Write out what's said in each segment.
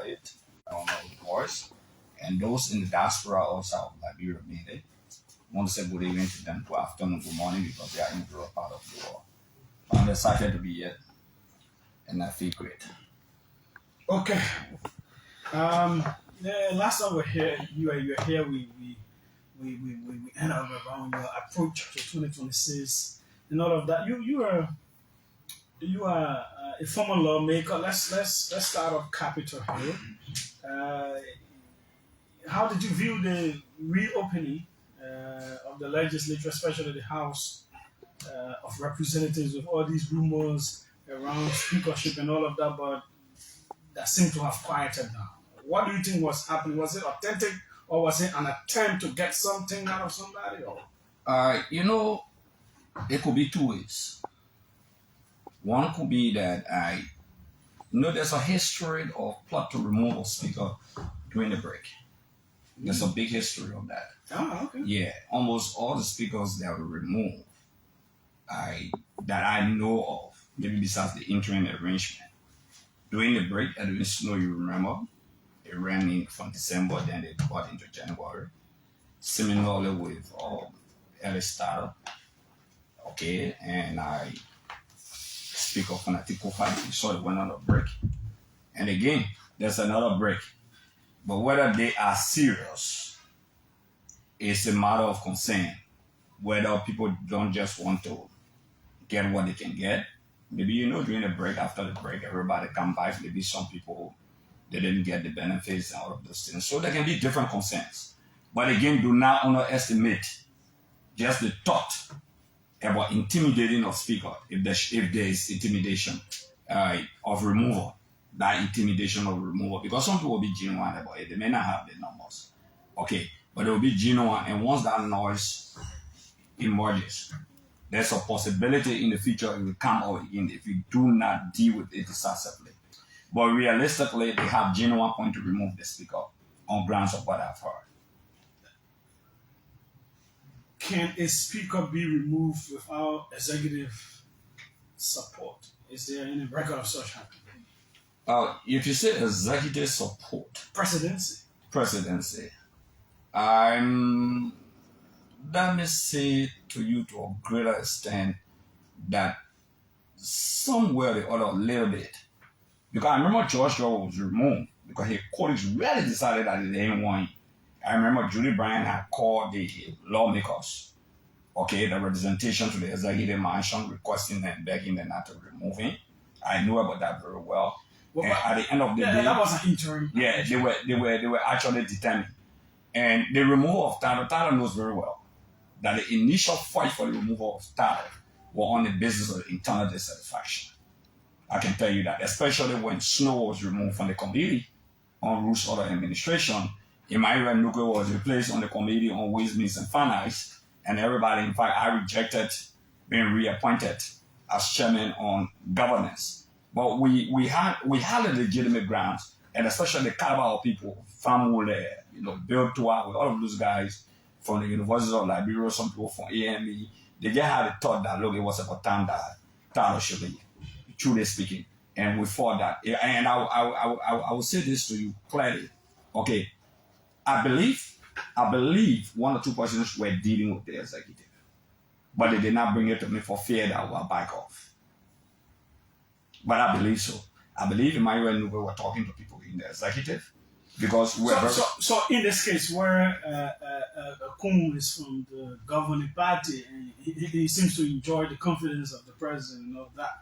it. I don't know it was. And those in the diaspora also of Liberia made it. Want to say good evening to them, good afternoon, good morning, because they are in the part of the world. I'm excited to be here, and I feel great. Okay. The last time we were here, you were here. We end up around your approach to 2026 and all of that. You are a former lawmaker. Let's start off Capitol Hill. How did you view the reopening of the legislature, especially the House of Representatives, with all these rumors around speakership and all of that, but that seem to have quieted down? What do you think was happening? Was it authentic, or was it an attempt to get something out of somebody? Or It could be two ways. One could be that there's a history of plot to remove a speaker during the break. There's a big history of that. Oh, okay. Yeah, almost all the speakers that were removed, that I know of, maybe besides the interim arrangement. During the break at the snow, you remember, it ran in from December, then they got into January. Similarly with early startup. Okay, and I speak of Fanatico 5, so it went on a break. And again, there's another break. But whether they are serious is a matter of concern. Whether people don't just want to get what they can get. Maybe, during the break, after the break, everybody come back. Maybe some people, they didn't get the benefits and all of those things. So there can be different concerns. But again, do not underestimate just the thought about intimidating a speaker, if there is intimidation of removal. That intimidation of removal, because some people will be genuine about it. They may not have the numbers, okay, but they will be genuine. And once that noise emerges, there's a possibility in the future it will come out again if you do not deal with it decisively. But realistically, they have genuine point to remove the speaker on grounds of what I've heard. Can a speaker be removed without executive support? Is there any record of such happening? If you say executive support, presidency, let me say to you to a greater extent that somewhere or the other, a little bit, because I remember Jorweah was removed because his colleagues really decided that they didn't want him. I remember Julie Bryan had called the lawmakers, okay, the representation to the executive mansion, requesting and begging them not to remove him. I knew about that very well. And at the end of the day, that was an interim. Yeah, they were actually determined. And the removal of Tyler knows very well that the initial fight for the removal of Tyler were on the basis of internal dissatisfaction. I can tell you that, especially when Snow was removed from the committee on Rules Order Administration, Emmanuel Nuke was replaced on the committee on Ways, Means and Finance, and everybody, in fact, I rejected being reappointed as chairman on governance. But we had a legitimate grounds, and especially the caliber of people, Famule, Bill Tua, with all of those guys from the University of Liberia, some people from AME, they just had a thought that, look, it was about time that Tyler should be, truly speaking. And we fought that. And I will say this to you clearly. Okay, I believe one or two persons were dealing with the executive, but they did not bring it to me for fear that I will back off. But I believe so. I believe Emmanuel Nuke were talking to people in the executive because we're so in this case where Kum is from the governing party and he seems to enjoy the confidence of the president and all that.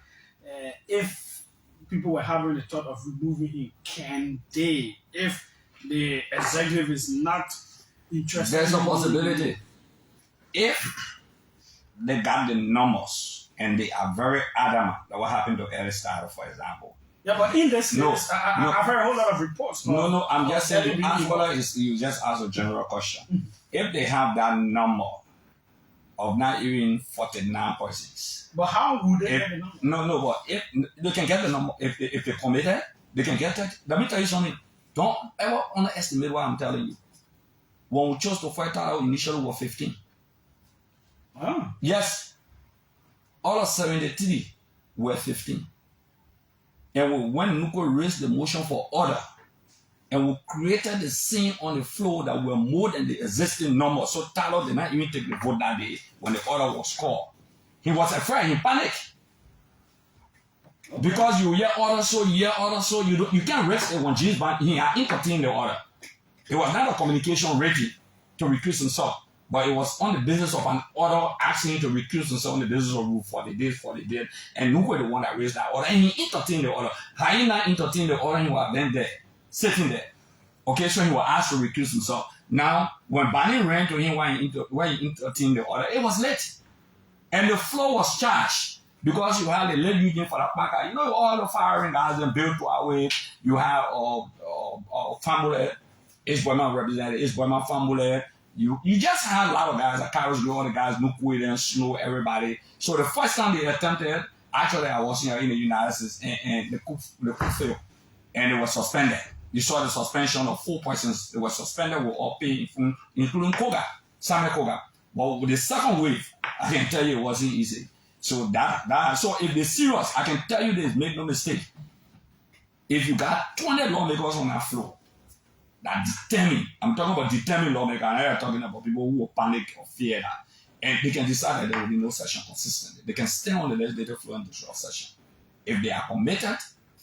If people were having the thought of removing him, can they? If the executive is not interested, there's a possibility. If they got the numbers and they are very adamant that what happened to Early Starter, for example. Yeah, but in this case, I've heard a whole lot of reports. I'm just saying, you just ask a general question. Mm-hmm. If they have that number of not even 49 persons. But how would they get the number? No, but if they can get the number, if they're committed, they can get it. Let me tell you something. Don't ever underestimate what I'm telling you. When we chose to fight out, initially we were 15. Oh. Yes. All of 73 were 15. And when Nuko raised the motion for order, and we created the scene on the floor that were more than the existing number. So Tyler did not even take the vote that day when the order was called. He was afraid, he panicked. Okay. Because you hear order, so you can't rest it when Jesus he had entertained the order. It was not a communication ready to recuse himself, but it was on the basis of an order asking him to recuse himself on the basis of rule 40 days, and who were the one that raised that order, and he entertained the order. Had he not entertained the order, he would have been there, sitting there. Okay, so he was asked to recuse himself. Now, when Barney ran to him when he entertained the order, it was late. And the floor was charged because you had a lead union for the packer. You know, all the firing guys and built to our way. You have family, H-Boyman represented, H-Boyman family. You just had a lot of guys, Acarous, all the guys, Nukwede and Snow, everybody. So the first time they attempted, actually I was in the United States and the coup failed. And it was suspended. You saw the suspension of 4 persons. They were suspended with all pay, including Koga, Samuel Koga. But with the second wave, I can tell you it wasn't easy. So so if they're serious, I can tell you this, make no mistake. If you got 200 lawmakers on that floor, that determined, I'm talking about determined lawmakers, and I'm talking about people who will panic or fear that. And they can decide that there will be no session consistently. They can stay on the legislative floor and disrupt session. If they are committed,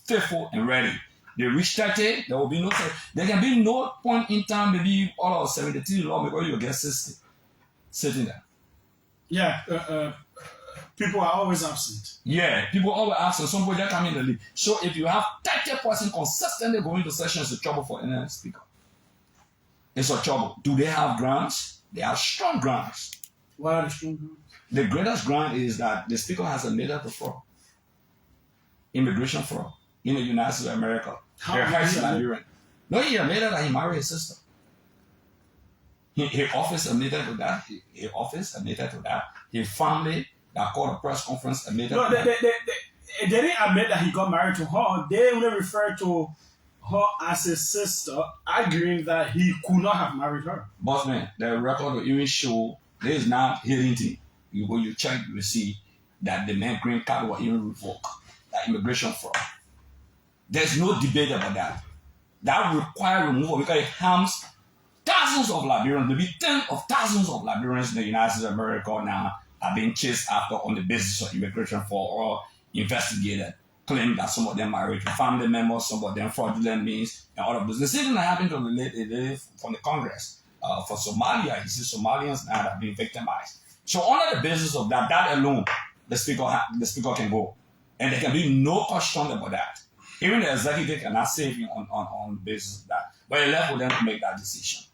faithful, and ready, they reach 30, there will be no session. There can be no point in time, maybe all of 73 lawmakers, you'll get 60 sitting there. Yeah, people are always absent. Yeah, people always absent. Some people just come in the lead. So if you have 30% consistently going to sessions, it's a trouble for any speaker. It's a trouble. Do they have grounds? They have strong grounds. What are the strong grounds? The greatest ground is that the speaker has admitted to fraud. Immigration fraud in the United States of America. How Liberian. No, he admitted that he married his sister. His office admitted to that. His office admitted to that. His family that called a press conference admitted to that. They didn't admit that he got married to her. They only referred to her as his sister, arguing that he could not have married her. But man, the record will even show there is not hidden thing. When you check, you will see that the man green card was even revoked. That immigration fraud. There's no debate about that. That requires removal because it harms thousands of Liberians, maybe tens of thousands of Liberians in the United States of America now are being chased after on the basis of immigration fraud or investigated, claiming that some of them married to family members, some of them fraudulent means, and all of this. The same thing that happened to the lady from the Congress for Somalia. You see Somalians now that are being victimized. So on the basis of that alone, the speaker can go. And there can be no question about that. Even the executive cannot save him on the basis of that. But it left with them to make that decision.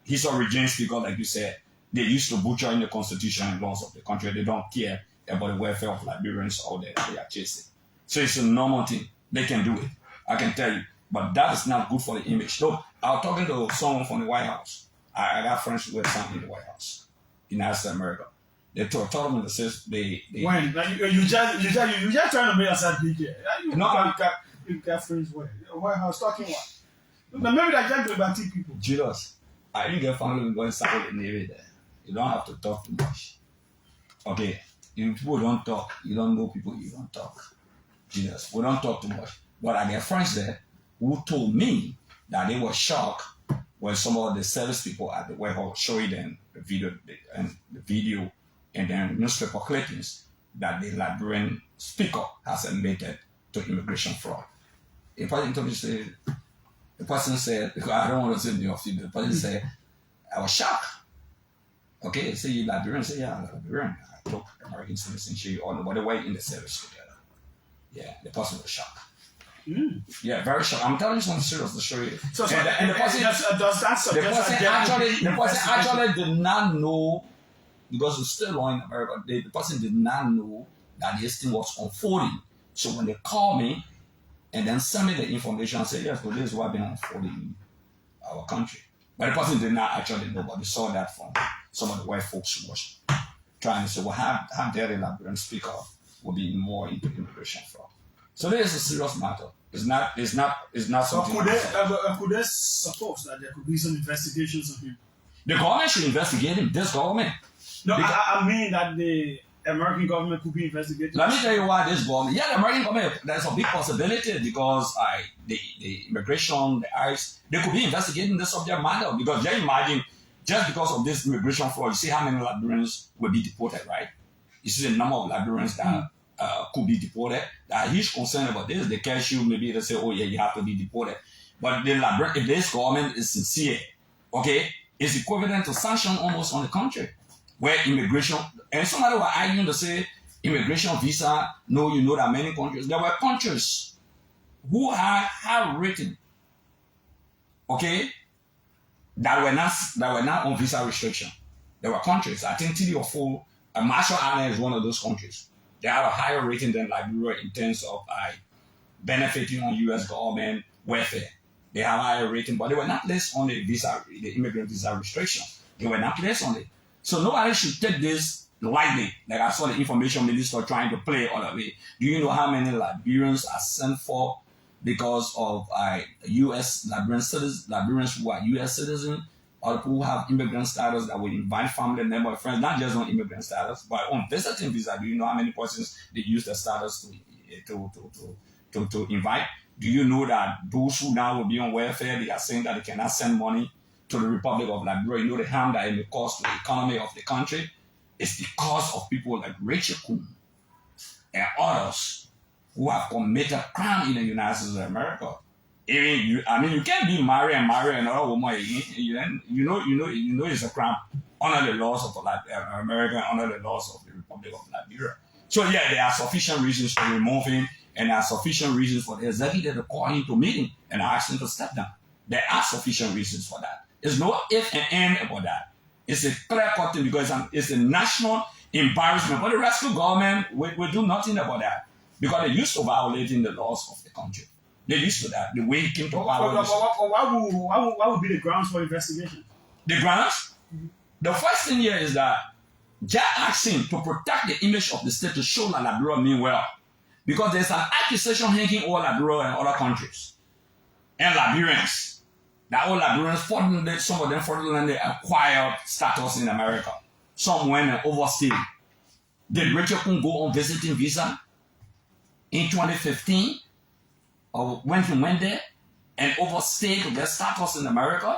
He's a regime speaker, like you said. They used to butcher in the constitution and laws of the country. They don't care about the welfare of Liberians or they are chasing. So it's a normal thing. They can do it. I can tell you. But that is not good for the image. So I was talking to someone from the White House. I got friends who were some in the White House, in United States of America. They told me that says they when like you just trying to make us big here. You got friends where? White House talking what? But maybe that just about people. Jesus, I didn't get family going south in the area there. You don't have to talk too much. Okay, if people don't talk, you don't know people, you don't talk. Jesus, we don't talk too much. But I get friends there who told me that they were shocked when some of the service people at the White House showing them the video and then newspaper clippings that the Liberian speaker has admitted to immigration fraud. The person said, because I don't want to say the office, the person said, I was shocked. Okay, say you Liberian, say yeah, I'm Liberian. I took American citizenship all the way in the service together. Yeah, the person was shocked. Mm. Yeah, very shocked. I'm telling you something serious to show you. And the person actually did not know, because it's still law in America, the person did not know that this thing was unfolding. So when they called me and then sent me the information and said, yes, but this is what been unfolding in our country. But the person did not actually know, but they saw that from some of the white folks who was trying to say, well, how dare the Liberian speaker will be more into immigration fraud. So this is a serious matter. It's not something. Could they suppose that there could be some investigations of him? The government should investigate him. This government. No, I mean that American government could be investigating. Let me tell you why this government. Yeah, the American government. There's a big possibility because the immigration, the ICE, they could be investigating the subject matter because just imagine, just because of this immigration fraud, you see how many Liberians will be deported, right? You see the number of Liberians that could be deported. That are huge concern about this. They catch you, maybe they say, oh yeah, you have to be deported. But if this government is sincere, okay, it's equivalent to sanction almost on the country. Where immigration, and somebody were arguing to say immigration visa, no, you know that many countries, there were countries who had high rating, okay, that were not on visa restriction. There were countries, I think 3 or 4, Marshall Islands is one of those countries. They have a higher rating than Liberia in terms of benefiting on U.S. government welfare. They have a higher rating, but they were not placed on the immigrant visa restriction. They were not placed on it. So nobody should take this lightly. Like I saw the information minister trying to play all the way. Do you know how many Liberians are sent for because of U.S. Liberians who are U.S. citizens, or people who have immigrant status that will invite family members, friends, not just on immigrant status, but on visiting visa? Do you know how many persons they use the status to invite? Do you know that those who now will be on welfare, they are saying that they cannot send money to the Republic of Liberia? You know the harm that it may cause to the economy of the country? It's because of people like Rachel Kuhn and others who have committed crime in the United States of America. You can't be married and marry another woman again. You know it's a crime under the laws of America, under the laws of the Republic of Liberia. So yeah, there are sufficient reasons to remove him, and there are sufficient reasons for the executive to call him to meeting and ask him to step down. There are sufficient reasons for that. There's no if and end about that. It's a clear-cut thing because it's a national embarrassment. But the rest of the government will do nothing about that because they're used to violating the laws of the country. They're used to that. The way he came to power. What would be the grounds for investigation? The grounds? The first thing here is that just asking to protect the image of the state to show that Liberia mean well. Because there's an accusation hanging over Liberia and other countries. And Liberians. That all Liberians, some of them fraudulently acquired status in America. Some went and overstayed. Did Rachel Kuhn go on visiting visa in 2015? Or went there and overstayed to get status in America?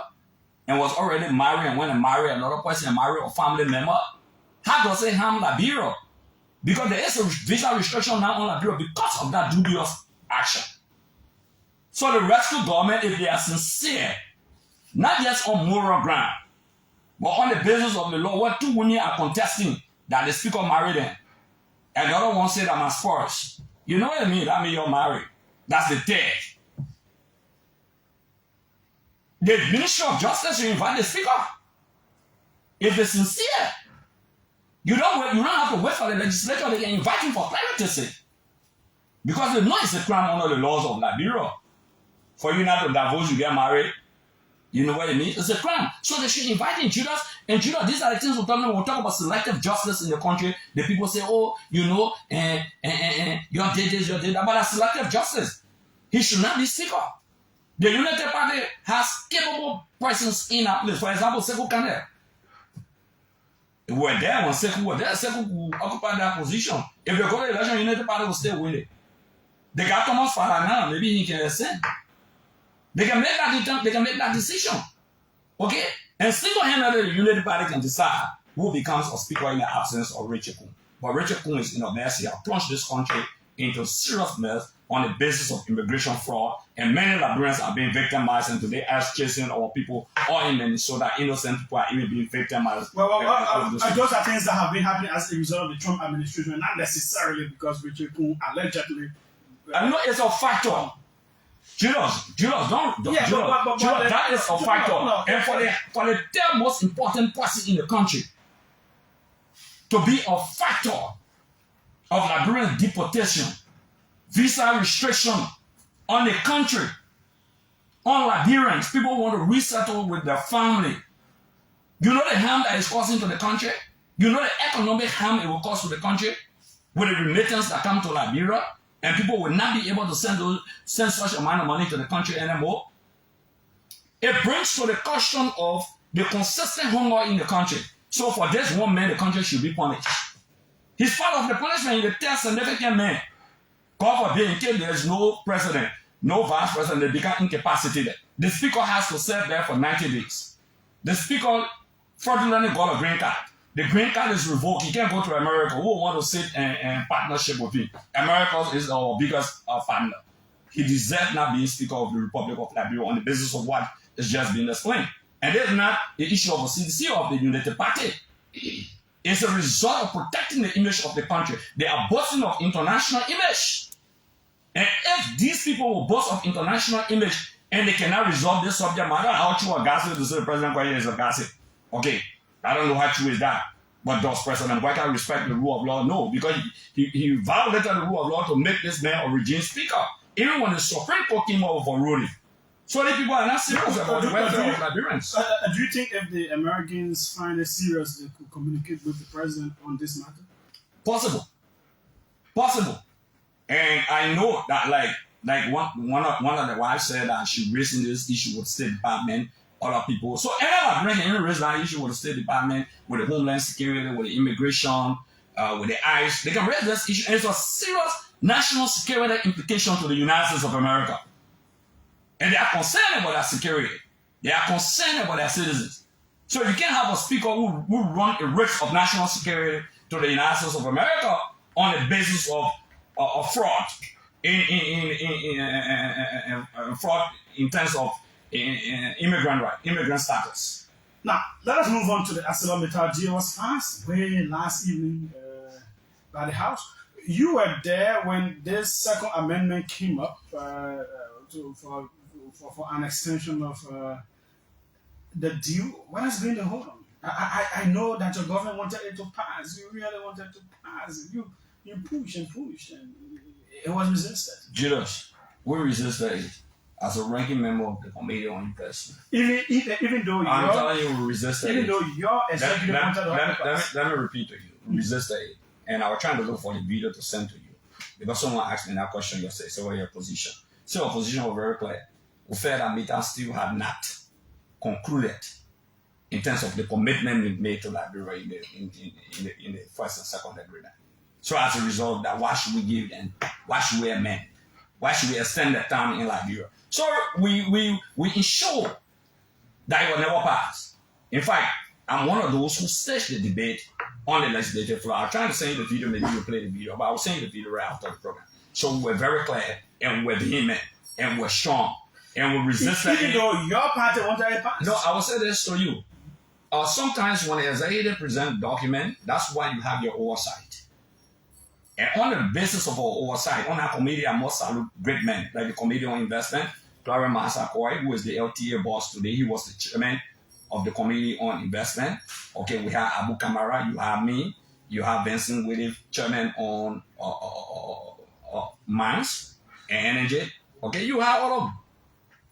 And was already married and went and married another person and married a family member? How does it harm Liberia? Because there is a visa restriction now on Liberia because of that dubious action. So the rescue government, if they are sincere, not just on moral ground, but on the basis of the law, where 2 women are contesting that the speaker married them, and the other one said I'm a spouse. You know what I mean? That means you're married. That's the third. The Ministry of Justice should invite the speaker. If they're sincere, you don't have to wait for the legislature. They can invite him for clarity's sake. Because they know it's a crime under the laws of Liberia. For you not to divorce, you get married. You know what I mean? It's a crime. So they should invite him. Judas, these are the things we'll talk about selective justice in the country. The people say, oh, you know, you did this, you did that. But that's selective justice. He should not be speaker. The United Party has capable persons in that place. For example, Sekou Kandeh. If we're there, when Sekou were there, Sekou will occupy that position. If they go to the election, United Party will still win it. They got Thomas Farah now. Maybe he can ascend. They can make that decision. Okay? And single-handedly, the United Party can decide who becomes a speaker in the absence of Rachel Kuhn. But Rachel Kuhn is in a mess. He has plunged this country into serious mess on the basis of immigration fraud. And many Liberians are being victimized, and today as chasing our people all in Minnesota, innocent people are even being victimized. Well, those are things that have been happening as a result of the Trump administration, not necessarily because Rachel Kuhn allegedly. I know it's a factor. Julius, that is a factor. No. And for the third most important person in the country to be a factor of Liberian deportation, visa restriction on the country, on Liberians, people want to resettle with their family. You know the harm that is causing to the country? You know the economic harm it will cause to the country with the remittance that come to Liberia? And people will not be able to send such amount of money to the country anymore. It brings to the question of the consistent hunger in the country. So for this one man, the country should be punished. He's part of the punishment in the test significant man. God forbid, in case there's no president, no vice president, they become incapacitated. The speaker has to serve there for 90 days. The speaker fraudulently got a green card. The green card is revoked. He can't go to America. Who want to sit in partnership with him? America is our biggest partner. He deserves not being Speaker of the Republic of Liberia on the basis of what is just being explained. And it's not the issue of a CDC of the United Party. It's a result of protecting the image of the country. They are boasting of international image. And if these people will boast of international image and they cannot resolve this subject matter, how true a gossip to say the President Kwaye is a gossip? Okay, I don't know how true is that. But does President Kwaye respect the rule of law? No, because he violated the rule of law to make this man a regime speaker. Even when the Supreme Court came over for ruling. So many people are not serious about the welfare of Liberians. Do you think if the Americans find it serious, they could communicate with the president on this matter? Possible. And I know that like one of the wives said that she raising this issue with the State Department, other people. So any Liberian can raise that issue with the State Department, with the Homeland Security, with the immigration, with the ICE. They can raise this issue, and it's a serious national security implication to the United States of America. And they are concerned about their security. They are concerned about their citizens. So you can't have a speaker who run a risk of national security to the United States of America on the basis of fraud fraud in terms of immigrant status. Now, let us move on to the ArcelorMittal deal was passed way last evening by the House. You were there when this second amendment came up for an extension of the deal. What has been the hold on? I know that your government wanted it to pass. You really wanted to pass. You pushed and it was resisted. Julius, we resisted it as a ranking member of the Committee on Investment. Even though I'm telling you, we resisted even it. though your executive wanted let me repeat to you. We resisted it. And I was trying to look for the video to send to you. Because someone asked me that question yesterday. So what your position? So our position was very clear. We felt that Mittal still had not concluded in terms of the commitment we made to Liberia in the first and second agreement. So as a result of that, what should we give them? What should we amend? Why should we extend the time in Liberia? So we ensure that it will never pass. In fact, I'm one of those who staged the debate on the legislative floor. I'm trying to send you the video, maybe you'll play the video, but I was saying the video right after the program. So we were very clear, and we were vehement, and we're strong, and we resisted. Even though your party wanted it passed? No, I will say this to you. Sometimes when the executive presents a document, that's why you have your oversight. And on the basis of our oversight, on our committee, I must salute great men, like the Committee on Investment, Clarence Massaquoi, who is the LTA boss today. He was the chairman of the Committee on Investment. Okay, we have Abu Kamara, you have me, you have Vincent Williams, chairman on Mines and Energy. Okay, you have all of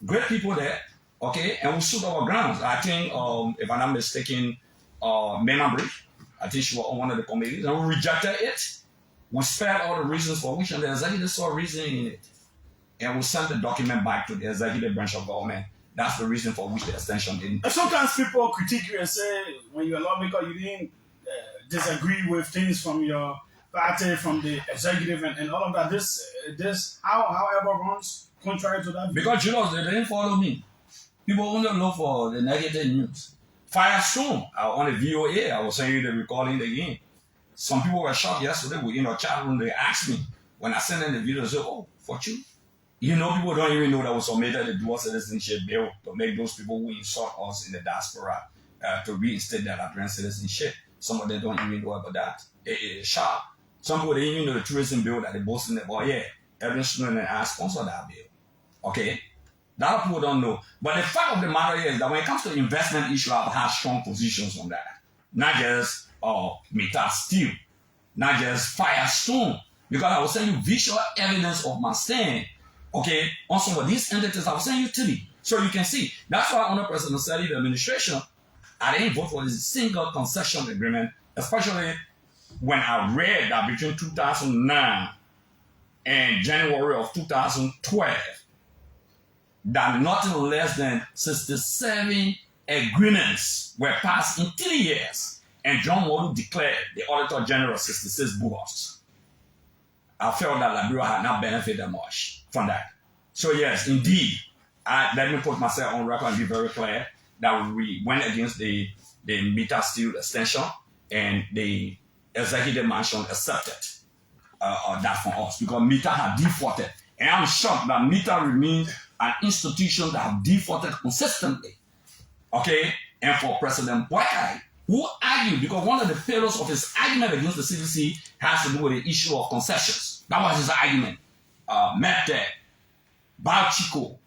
great people there. Okay, and we stood our grounds. I think, if I'm not mistaken, Mena Bridge, I think she was on one of the committees, and we rejected it. We spared all the reasons for which, and the executive saw reasoning in it. And we sent the document back to the executive branch of government. That's the reason for which the extension didn't. Sometimes people critique you and say, when you're a lawmaker, you didn't disagree with things from your party, from the executive, and all of that. This however, runs contrary to that. Because, you know, they didn't follow me. People only look for the negative news. Firestorm, on the VOA, I was saying the recording again. Some people were shocked yesterday. We in our chat room, they asked me, when I sent in the video, they said, oh, for you? You know, people don't even know that we submitted the dual citizenship bill to make those people who insult us in the diaspora to reinstate their Liberian citizenship. Some of them don't even know about that. It's shock. Some people, they even know the tourism bill that they're boasting about. Yeah, every student and I sponsor that bill. Okay? A lot of people don't know. But the fact of the matter is that when it comes to investment issue, I've had strong positions on that. Not just Mittal Steel, not just Firestone, because I was sending you visual evidence of my stand, okay, on some of these entities. I was sending you to me, so you can see. That's why under President Sali's administration, I didn't vote for this single concession agreement, especially when I read that between 2009 and January of 2012, that nothing less than 67 agreements were passed in 3 years. and John Wall declared the Auditor General 66 boroughs, I felt that Liberia had not benefited much from that. So yes, indeed, let me put myself on record and be very clear that we went against the meter steel extension, and the executive mansion accepted that from us because meter had defaulted. And I'm shocked that meter remains an institution that have defaulted consistently. Okay? And for President Boykai, who argued, because one of the pillars of his argument against the CDC has to do with the issue of concessions. That was his argument. METEC, Bauchico,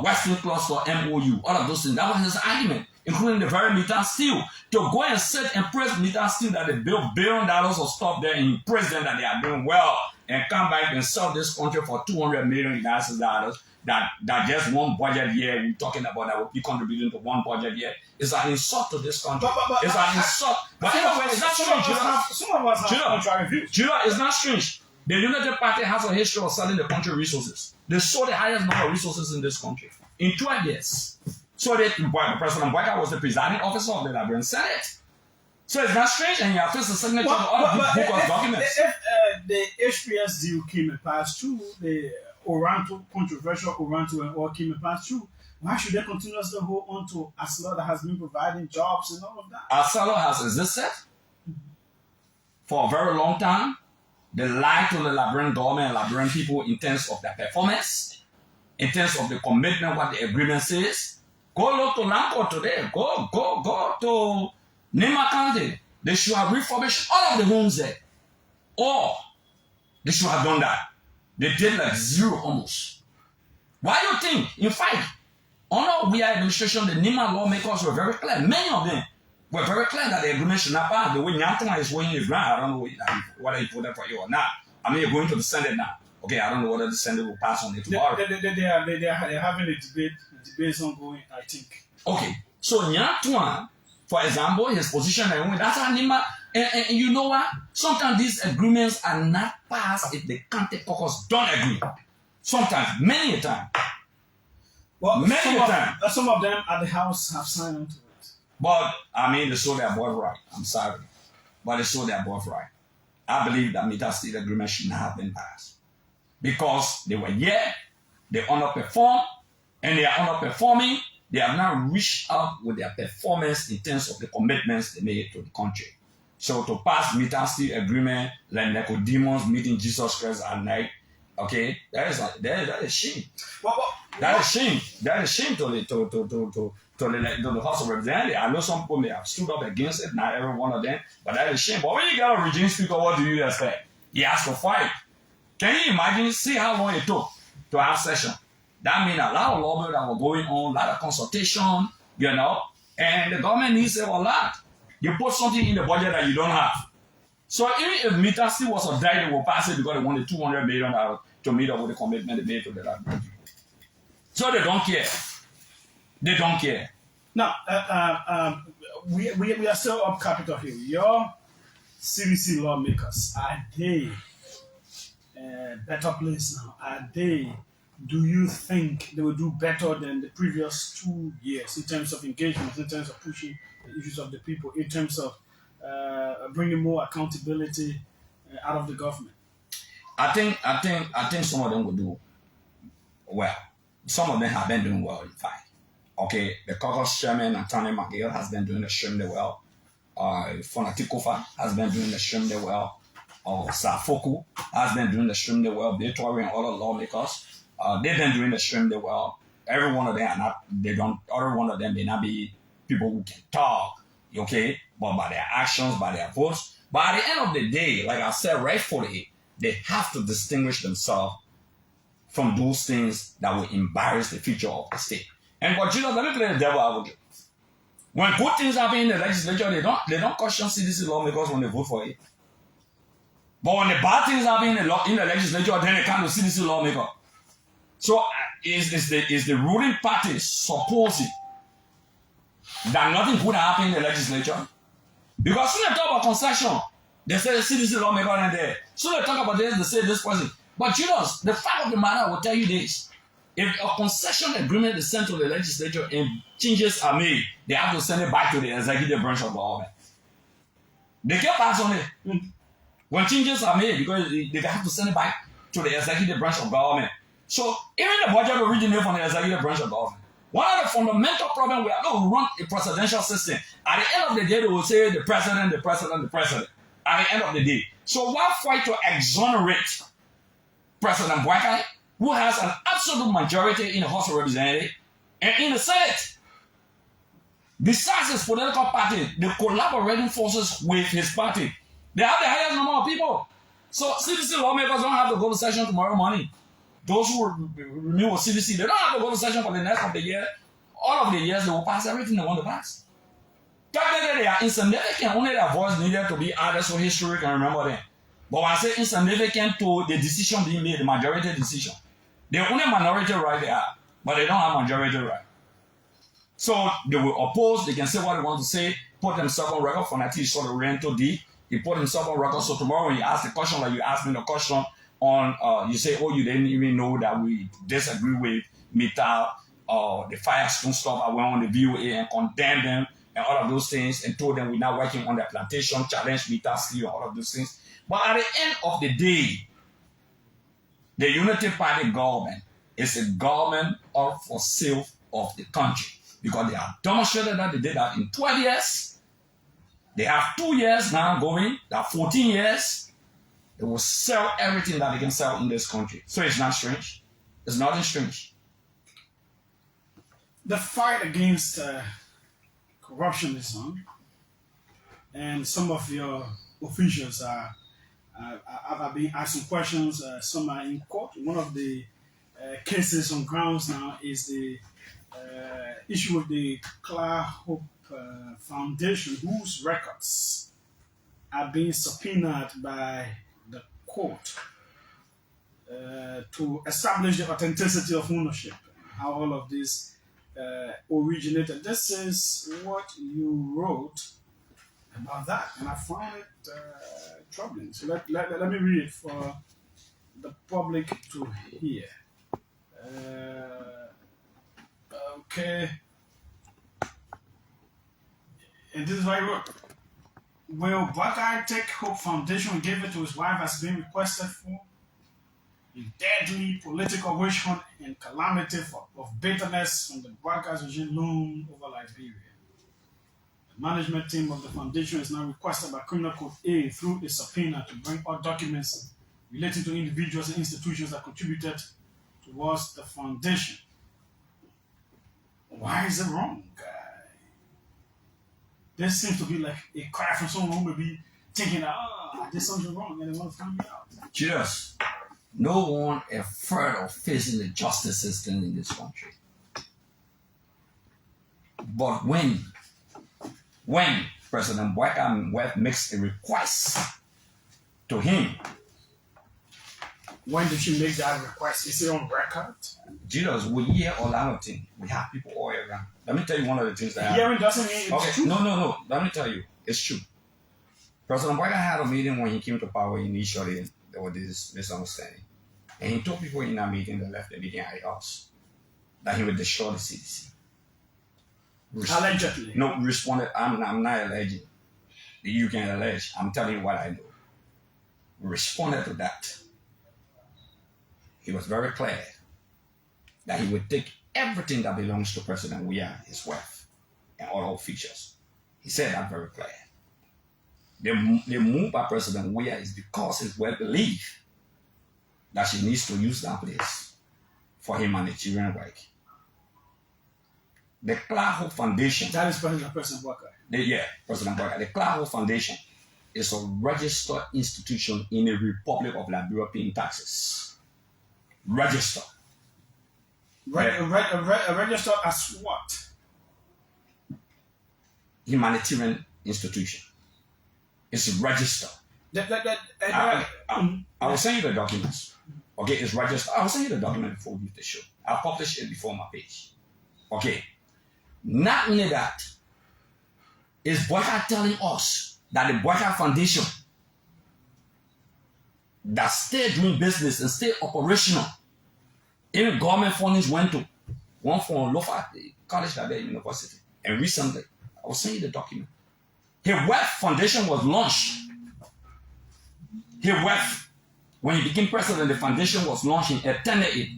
Western Cluster, MOU, all of those things. That was his argument, including the very meter steel. To go and sit and praise meter steel that they built $1 billion of stuff there and praise them that they are doing well and come back and sell this country for $200 million that just one budget year we're talking about that will be contributing to one budget year is an insult to this country. It's an insult. But anyway, it's not strange. Some of us have contrary views. It's not strange. The United Party has a history of selling the country resources. They sold the highest number of resources in this country in 12 years. So President Boyka was the presiding officer of the Liberian Senate. So it's not strange, and you have faced the signature of all of these book of documents. If the HPS deal came and passed through, the controversial Oranto and all came and passed through, why should they continuously hold on to Asalo that has been providing jobs and all of that? Asalo has existed for a very long time. They lied to the Liberian government and Liberian people in terms of their performance, in terms of the commitment, what the agreement says. Go look to Lanco today. Go to Nima County. They should have refurbished all of the homes there. Or they should have done that. They did like zero almost. Why do you think? In fact, under we administration, the Nima lawmakers were very clear. Many of them were very clear that the agreement should not pass. The way Nyantuma is weighing his ground, I don't know whether he voted for you or not. I mean, you're going to the Senate now. Okay, I don't know whether the Senate will pass on it tomorrow. They're having a debate. The debate is ongoing, I think. Okay, so Nyantuma, for example, his position, that's how Nima. And you know what? Sometimes these agreements are not passed if the county caucus don't agree. Sometimes, many a time. Well, some of them at the House have signed on to it. But, I mean, they sold their birthright. I'm sorry. But they sold their birthright. I believe that meter steel agreement should not have been passed. Because they were here, they underperformed, and they are underperforming. They have not reached out with their performance in terms of the commitments they made to the country. So to pass meter steel agreement, like Nicodemus meeting Jesus Christ at night, okay, that is a shame. That is shame. That is shame to the House of Representatives. I know some people may have stood up against it, not every one of them, but that is shame. But when you get a regime speaker, what do you expect? He has to fight. Can you imagine? See how long it took to have session. That means a lot of lobbying that was going on, a lot of consultation, and the government needs a lot. You put something in the budget that you don't have. So even if meter steel was a die, they will pass it because they wanted $200 million to meet up with the commitment they made to the Liberian. So they don't care. They don't care. Now, we are still up Capitol Hill. Your CDC lawmakers, are they better placed now? Do you think they will do better than the previous 2 years in terms of engagement, in terms of pushing the issues of the people, in terms of bringing more accountability out of the government? I think some of them will do well. Some of them have been doing well, in fact. Okay, the caucus chairman, Anthony McGill, has been doing extremely well. Fonatikofa has been doing extremely well. Safoku has been doing extremely well. Betori and other lawmakers, they've been doing extremely well. Every one of them are not. Every one of them may not be people who can talk, okay, but by their actions, by their votes. But at the end of the day, like I said rightfully, they have to distinguish themselves from those things that will embarrass the future of the state. And but let me play the devil advocate. When good things happen in the legislature, they don't question CDC lawmakers when they vote for it. But when the bad things happen in the legislature, then they come to CDC lawmaker. So is the ruling party supposing that nothing could happen in the legislature? Because when they talk about concession, they say the CDC lawmaker and there. So they talk about this, they say this person. But the fact of the matter will tell you this. If a concession agreement is sent to the legislature and changes are made, they have to send it back to the executive branch of government. They can pass on it. When changes are made, because they have to send it back to the executive branch of government. So even the budget originates from the executive branch of government. One of the fundamental problems we are going to run a presidential system. At the end of the day, they will say the president, the president, the president. At the end of the day. So why fight to exonerate President Boakai, who has an absolute majority in the House of Representatives and in the Senate? Besides his political party, the collaborating forces with his party, they have the highest number of people. So CDC lawmakers don't have to go to session tomorrow morning. Those who remain with CDC, they don't have to go to session for the next of the year. All of the years, they will pass everything they want to pass. Technically, they are insignificant. Only their voice needed to be added so history can remember them. But when I say insignificant to the decision being made, the majority decision, they're only minority right there, but they don't have majority right. So they will oppose, they can say what they want to say, put themselves on record for until sort of rental D. He put himself on record. So tomorrow when you ask the question, like you asked me the question on, you say, oh, you didn't even know that we disagree with Mita or the Firestone stuff. I went on the VOA and condemned them and all of those things and told them we're not working on their plantation, challenge Mita still and all of those things. But at the end of the day, the Unity Party government is a government of for sale of the country because they have demonstrated that they did that in 12 years. They have 2 years now going, they have 14 years. They will sell everything that they can sell in this country. So it's not strange. It's nothing strange. The fight against corruption is on, and some of your officials have been asking questions. Some are in court. One of the cases on grounds now is the issue with the Clark Hope Foundation, whose records are being subpoenaed by the court to establish the authenticity of ownership, how all of this originated. This is what you wrote about that, and I found it troubling. So let me read it for the public to hear. Okay. And this is what I wrote. Will Buckeye take Hope Foundation and give it to his wife as being requested for? A deadly political witch hunt and calamity of bitterness from the Buckeye's regime loom over Liberia. The management team of the foundation is now requested by Criminal Code A through a subpoena to bring all documents relating to individuals and institutions that contributed towards the foundation. Why is it wrong, guy? This seems to be like a cry from someone who may be thinking, I did something wrong and they want to find me out. Cheers. No one afraid of facing the justice system in this country. But when President Boakai makes a request to him, when did she make that request? Is it on record? Jesus, we hear all of things. We have people all around. Let me tell you one of the things that happened. Hearing doesn't mean it's true. No. Let me tell you. It's true. President Boakai had a meeting when he came to power initially. There was this misunderstanding. And he told people in that meeting that left the meeting at us that he would destroy the CDC. Allegedly. No, responded, I'm not alleging. You can allege. I'm telling you what I know. Responded to that. He was very clear that he would take everything that belongs to President Jorweah, his wife, and all her features. He said that very clear. The move by President Jorweah is because his wife believed that she needs to use that place for humanitarian work. The Clark Hope Foundation. That is President Boakai. President Boakai. The Clark Hope Foundation is a registered institution in the Republic of Liberia paying taxes. Registered. Registered as what? Humanitarian institution. It's registered. I will send you the documents. Okay, it's registered. I will send you the document before we leave the show. I'll publish it before my page. Okay. Not only that, is Boakai telling us that the Boakai Foundation that stay doing business and stay operational. Even government fundings went to one from Lofa College at the university. And recently, I will send you the document. Jorweah Foundation was launched. Jorweah, when he became president, the foundation was launched and attended it.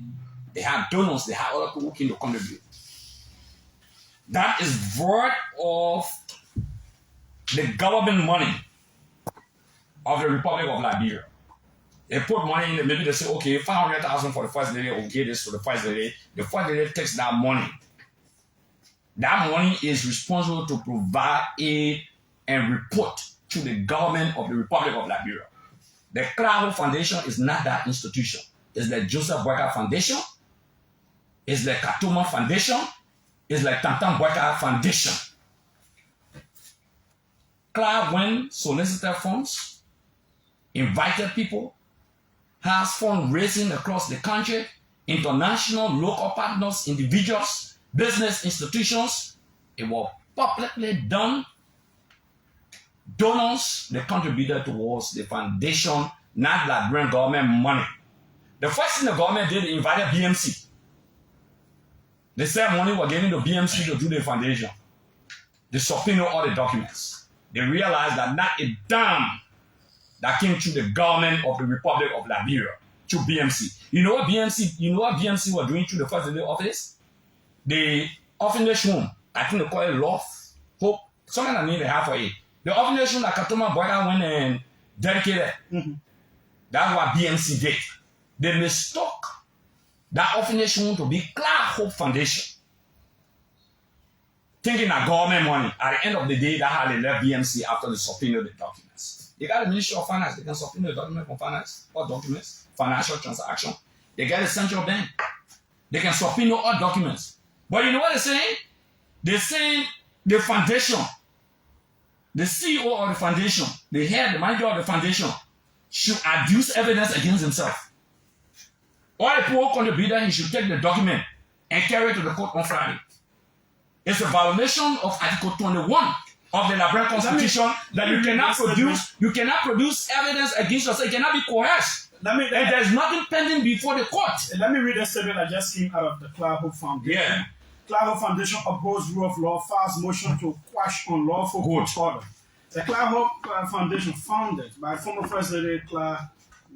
They had donors, they had other people who came to contribute. That is void of the government money of the Republic of Liberia. They put money in it, maybe they say, okay, 500,000 for the first lady, or give this to the first lady. The first lady takes that money. That money is responsible to provide aid and report to the government of the Republic of Liberia. The Acarous Foundation is not that institution. It's the Joseph Boyka Foundation. It's the Katuma Foundation. It's the Tantan Boyka Foundation. Clark went, solicited funds, invited people, has fundraising across the country, international, local partners, individuals, business institutions. It was publicly done. Donors, they contributed towards the foundation, not Liberian government money. The first thing the government did, they invited BMC. They said money was given to BMC to do the foundation. They subpoenaed all the documents. They realized that not a damn that came to the government of the Republic of Liberia, to BMC. You know what BMC were doing to the first day of this? The orphanage home, I think they call it Love, Hope, something that name they have for it. The orphanage home that Katuma Boyka went and dedicated. That's what BMC did. They mistook that orphanage home to be Clark Hope Foundation. Thinking that government money, at the end of the day, that's how they left BMC after they subpoenaed the documents. They got the Ministry of Finance, they can subpoena the document from finance, or documents, financial transaction. They get the central bank. They can subpoena all documents. But you know what they're saying? They're saying the foundation, the CEO of the foundation, the head, the manager of the foundation, should adduce evidence against himself. All the people who contributed, he should take the document and carry it to the court on Friday. It's a violation of Article 21 of the Liberian Constitution that you cannot produce evidence against yourself. You cannot be coerced. And there's nothing pending before the court. Let me read a statement that just came out of the Clark Hope Foundation. Yeah. Clark Hope Foundation upholds rule of law, files motion to quash unlawful court order. The Clark Hope Foundation, founded by former First Lady Clark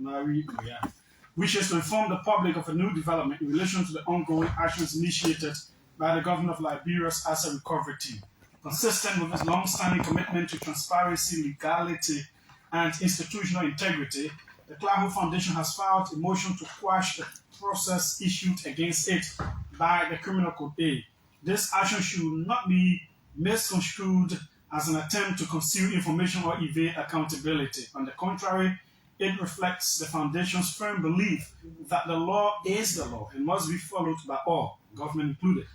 Jorweah, wishes to inform the public of a new development in relation to the ongoing actions initiated by the government of Liberia's asset recovery team. Consistent with its long-standing commitment to transparency, legality, and institutional integrity, the Clark Hope Foundation has filed a motion to quash the process issued against it by the Criminal Code A. This action should not be misconstrued as an attempt to conceal information or evade accountability. On the contrary, it reflects the Foundation's firm belief that the law is the law and must be followed by all, government included.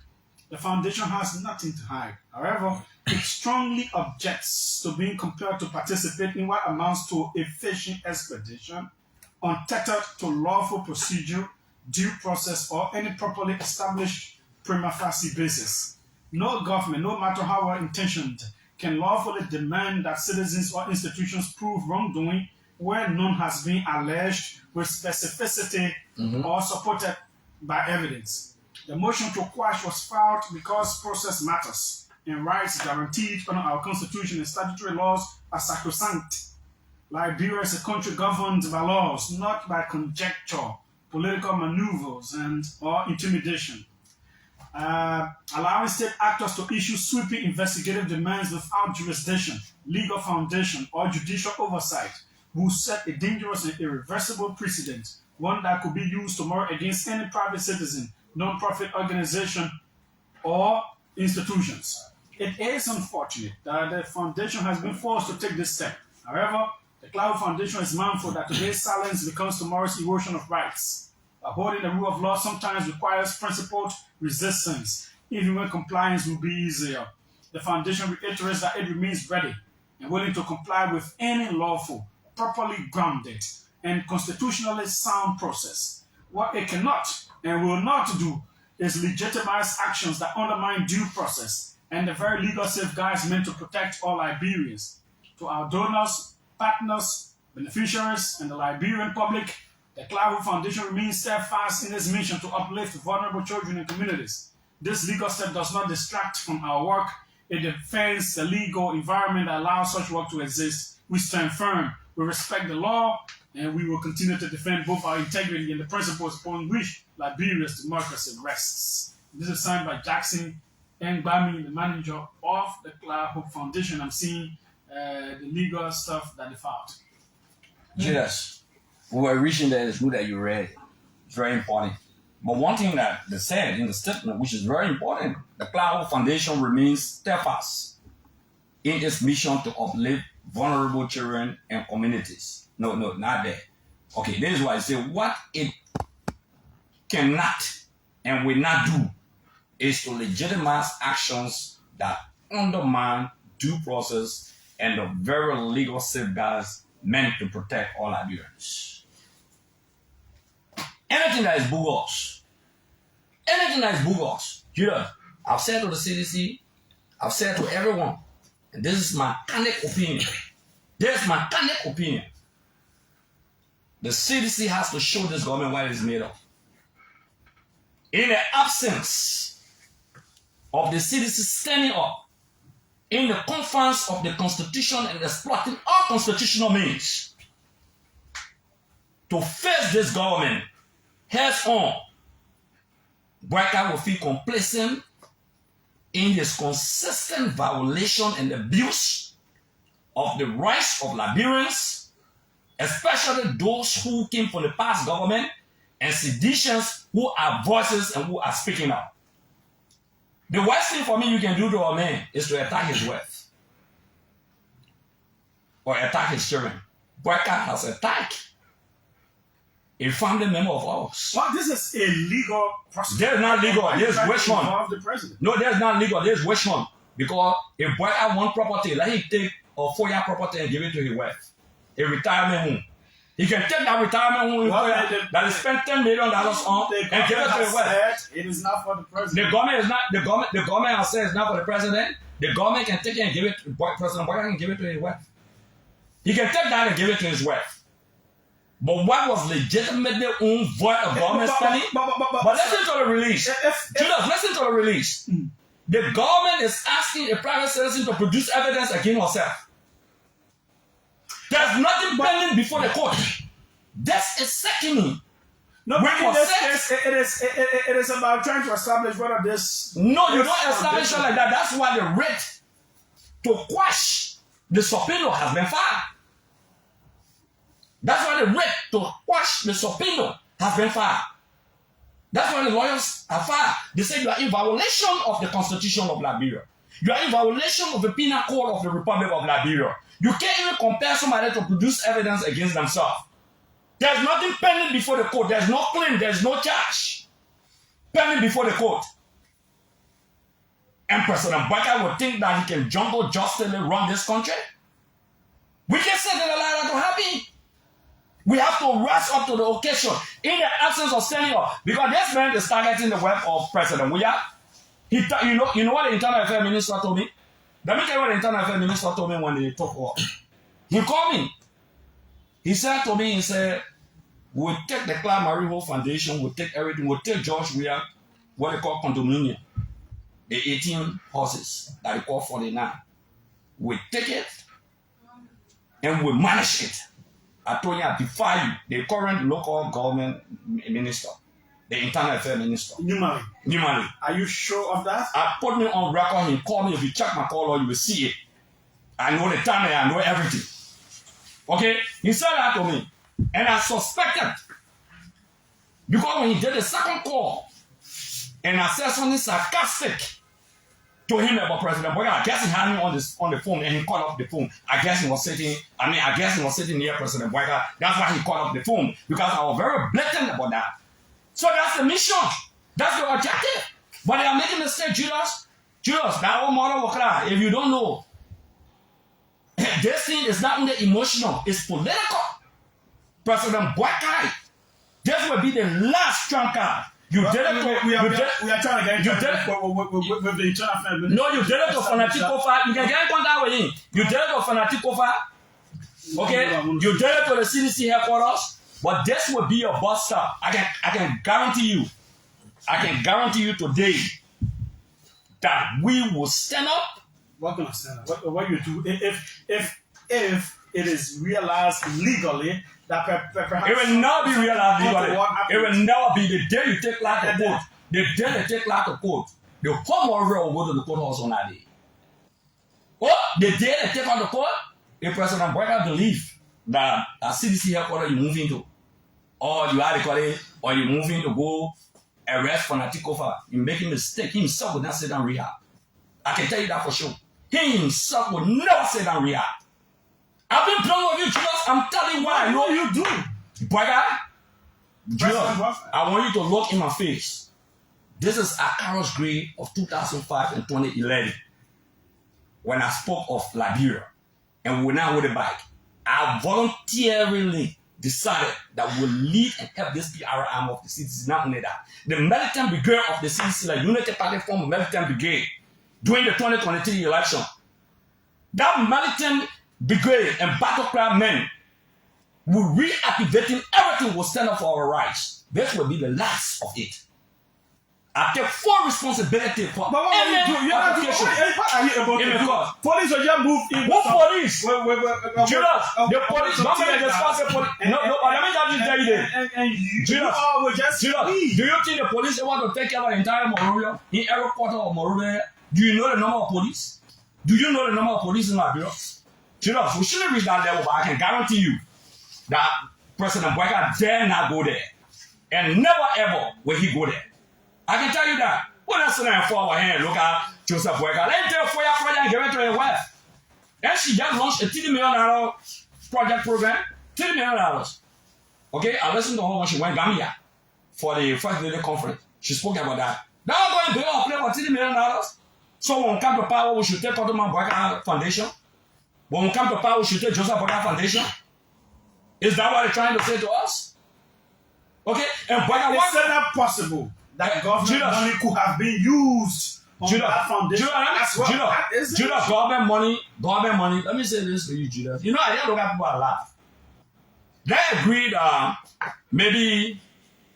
The Foundation has nothing to hide. However, it strongly objects to being compelled to participate in what amounts to a fishing expedition untethered to lawful procedure, due process, or any properly established prima facie basis. No government, no matter how well intentioned, can lawfully demand that citizens or institutions prove wrongdoing where none has been alleged with specificity or supported by evidence. The motion to quash was filed because process matters and rights guaranteed under our Constitution and statutory laws are sacrosanct. Liberia is a country governed by laws, not by conjecture, political maneuvers, or intimidation. Allowing state actors to issue sweeping investigative demands without jurisdiction, legal foundation, or judicial oversight will set a dangerous and irreversible precedent, one that could be used tomorrow against any private citizen, non-profit organization, or institutions. It is unfortunate that the Foundation has been forced to take this step. However, the Clark Hope Foundation is mindful that today's silence becomes tomorrow's erosion of rights. Upholding the rule of law sometimes requires principled resistance, even when compliance will be easier. The Foundation reiterates that it remains ready and willing to comply with any lawful, properly grounded, and constitutionally sound process. What it cannot and will not do is legitimize actions that undermine due process and the very legal safeguards meant to protect all Liberians. To our donors, partners, beneficiaries, and the Liberian public, the Clark Hope Foundation remains steadfast in its mission to uplift vulnerable children and communities. This legal step does not distract from our work It defends the legal environment that allows such work to exist. We stand firm. We respect the law, and we will continue to defend both our integrity and the principles upon which Liberia's democracy rests. This is signed by Jackson Ngbami, the manager of the Cloud Hope Foundation. I'm seeing the legal stuff that they filed. Yes, we were reaching there. It's good that you read it. It's very important. But one thing that they said in the statement, which is very important, the Cloud Hope Foundation remains steadfast in its mission to uplift vulnerable children and communities. No, not that. Okay, this is why I say what it cannot and will not do is to legitimize actions that undermine due process and the very legal safeguards meant to protect all Liberians. Anything that is bogus, I've said to the CDC, I've said to everyone, and this is my candid opinion. The CDC has to show this government what it is made of. In the absence of the CDC standing up in the confines of the Constitution and exploiting all constitutional means to face this government heads on, Jorweah will feel complacent in his consistent violation and abuse of the rights of Liberians, especially those who came from the past government and seditionists who are voices and who are speaking out. The worst thing for me you can do to a man is to attack his wife or attack his children. Jorweah has attacked a family member of ours. But this is illegal process. There's not legal. There's which one? The president. No, there's not legal. There's which one? Because if Jorweah want property, let him take a 4-year property and give it to his wife. A retirement home. He can take that retirement home that he spent $10 million on and give it to his wife. It is not for the president. The government is not. The government has said it's not for the president. The government can take it and give it to President Jorweah and give it to his wife. He can take that and give it to his wife. But what was legitimately owned void of government spending? But listen to the release. Judas, listen to the release. The government is asking a private citizen to produce evidence against herself. There's nothing pending before the court. That's a second. No, but in this case, it is about trying to establish whether this. No, you don't establish it like that. That's why the writ to quash the subpoena has been filed. That's why the writ to quash the subpoena has been filed. That's why the lawyers have filed. They say you are in violation of the Constitution of Liberia. You are in violation of the Penal Code of the Republic of Liberia. You can't even compel somebody to produce evidence against themselves. There's nothing pending before the court. There's no claim. There's no charge pending before the court. And President Jorweah would think that he can jungle justly run this country. We can say that allow that to happen. We have to rise up to the occasion in the absence of standing up. Because this man is targeting the work of President Jorweah. You know what the Internal Affairs Minister told me? Let me tell you what the Internal Affairs Minister told me when they talk about. He called me. He said to me, we'll take the Cloud Hope Foundation, we'll take everything, we'll take Jorweah, what they call condominium, the 18 horses that they call 49. We'll take it and we'll manage it. I told you, I defy you, the current local government minister, the Internal Affairs Minister. Numali. Are you sure of that? I put me on record, he called me, if you check my call, you will see it. I know the time and I know everything. Okay? He said that to me. And I suspected. Because when he did the second call, and I said something sarcastic to him about President Jorweah, I guess he had me on the phone and he called up the phone. I guess he was sitting near President Jorweah. That's why he called up the phone. Because I was very blatant about that. So that's the mission. That's the objective. But they are making a mistake, Judas. That old model will cry. If you don't know, this thing is not only emotional, it's political. President Jorweah, this will be the last trump card. You did it. We are trying to get into with the Internal Affairs Minister. No, you did it to Fanatico Fire. You can get in contact with him. You did it to Fanatico Fire. Okay? You did it to the CDC headquarters. But this will be a bus stop. I can guarantee you. I can guarantee you today that we will stand up What kind of standard? What you do if it is realized legally that perhaps it will not be realized legally. What It will never be the day you take life to court. The day they take life to court, the whole world will go to the courthouse on that day. Oh, the day they take on the court, if President Boyka believe that a CDC headquarters you move into, or you are recording, or you moving to go arrest for Natikofa, you making a mistake, he himself will not sit down rehab. I can tell you that for sure. He himself will never sit down rehab. I've been playing with you, Julius. I'm telling you what I know you do. Boyka, Julius, I want you to look in my face. This is Acarous grade of 2005 and 2011. When I spoke of Liberia, and we were now with a bike, I voluntarily decided that we will lead and help this PR arm of the CDC. Not only that, the militant brigade of the CDC, like Unity Party form a militant brigade during the 2023 election. That militant brigade and battle cry men will reactivating everything, will stand up for our rights. This will be the last of it. I take full responsibility for any application. Police will just move in. What police? Julius, the police. Don't make the police. No, let me just tell you this. And you Julius, all will just leave. do you think the police want to take care of the entire Monrovia, in every quarter of Monrovia? Do you know the number of police? Do you know the number of police in Liberia? Julius, we shouldn't reach that level, but I can guarantee you that President Boyka dare not go there. And never ever will he go there. I can tell you that. When I sit there and fall our hand, look at Joseph Boyka. Let me tell you for your project and give it to your wife. And she just launched a $30 million project program. $30 million. Okay, I listened to her when she went to Gambia for the First Lady Conference. She spoke about that. Now I'm going to pay her for $30 million. So when we come to power, we should take Ottoman Boyka Foundation. When we come to power, we should take Joseph Boyka Foundation. Is that what they're trying to say to us? Okay, and Boyka, what's that possible? That government money could have been used on that foundation. Judas, government money. Let me say this to you, Judas. You know, I don't look at people a laugh. They agreed, maybe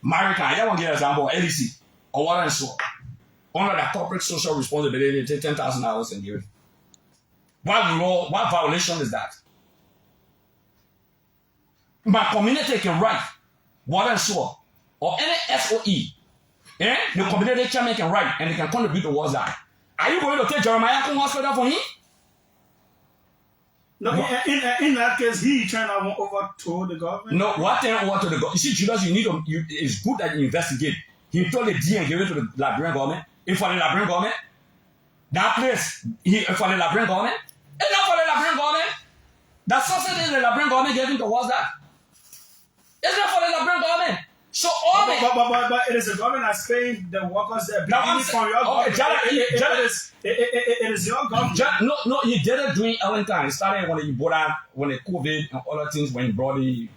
American, I don't want to give an example, LEC, or what and so on. Under the corporate social responsibility, they take $10,000 and give it. What violation is that? My community can write water and sewer, or any SOE. The community chairman can write and they can contribute towards that. Are you going to take Jeremiah Kung Hospital for him? No, in that case, he turned out overthrow the government. No, what turned over to the government? You see, Judas, it's good that you investigate. He told the D and gave it to the Liberian government. If for the Liberian government, that place, for the Liberian government, it's not for the Liberian government. That subsidy the Liberian government gave him towards that. It's not for the Liberian government. So all but it is the government that's paying the workers there. From your government. It is your government. No, he did it during Ellington. It started when he brought out when the COVID and other things, when he brought the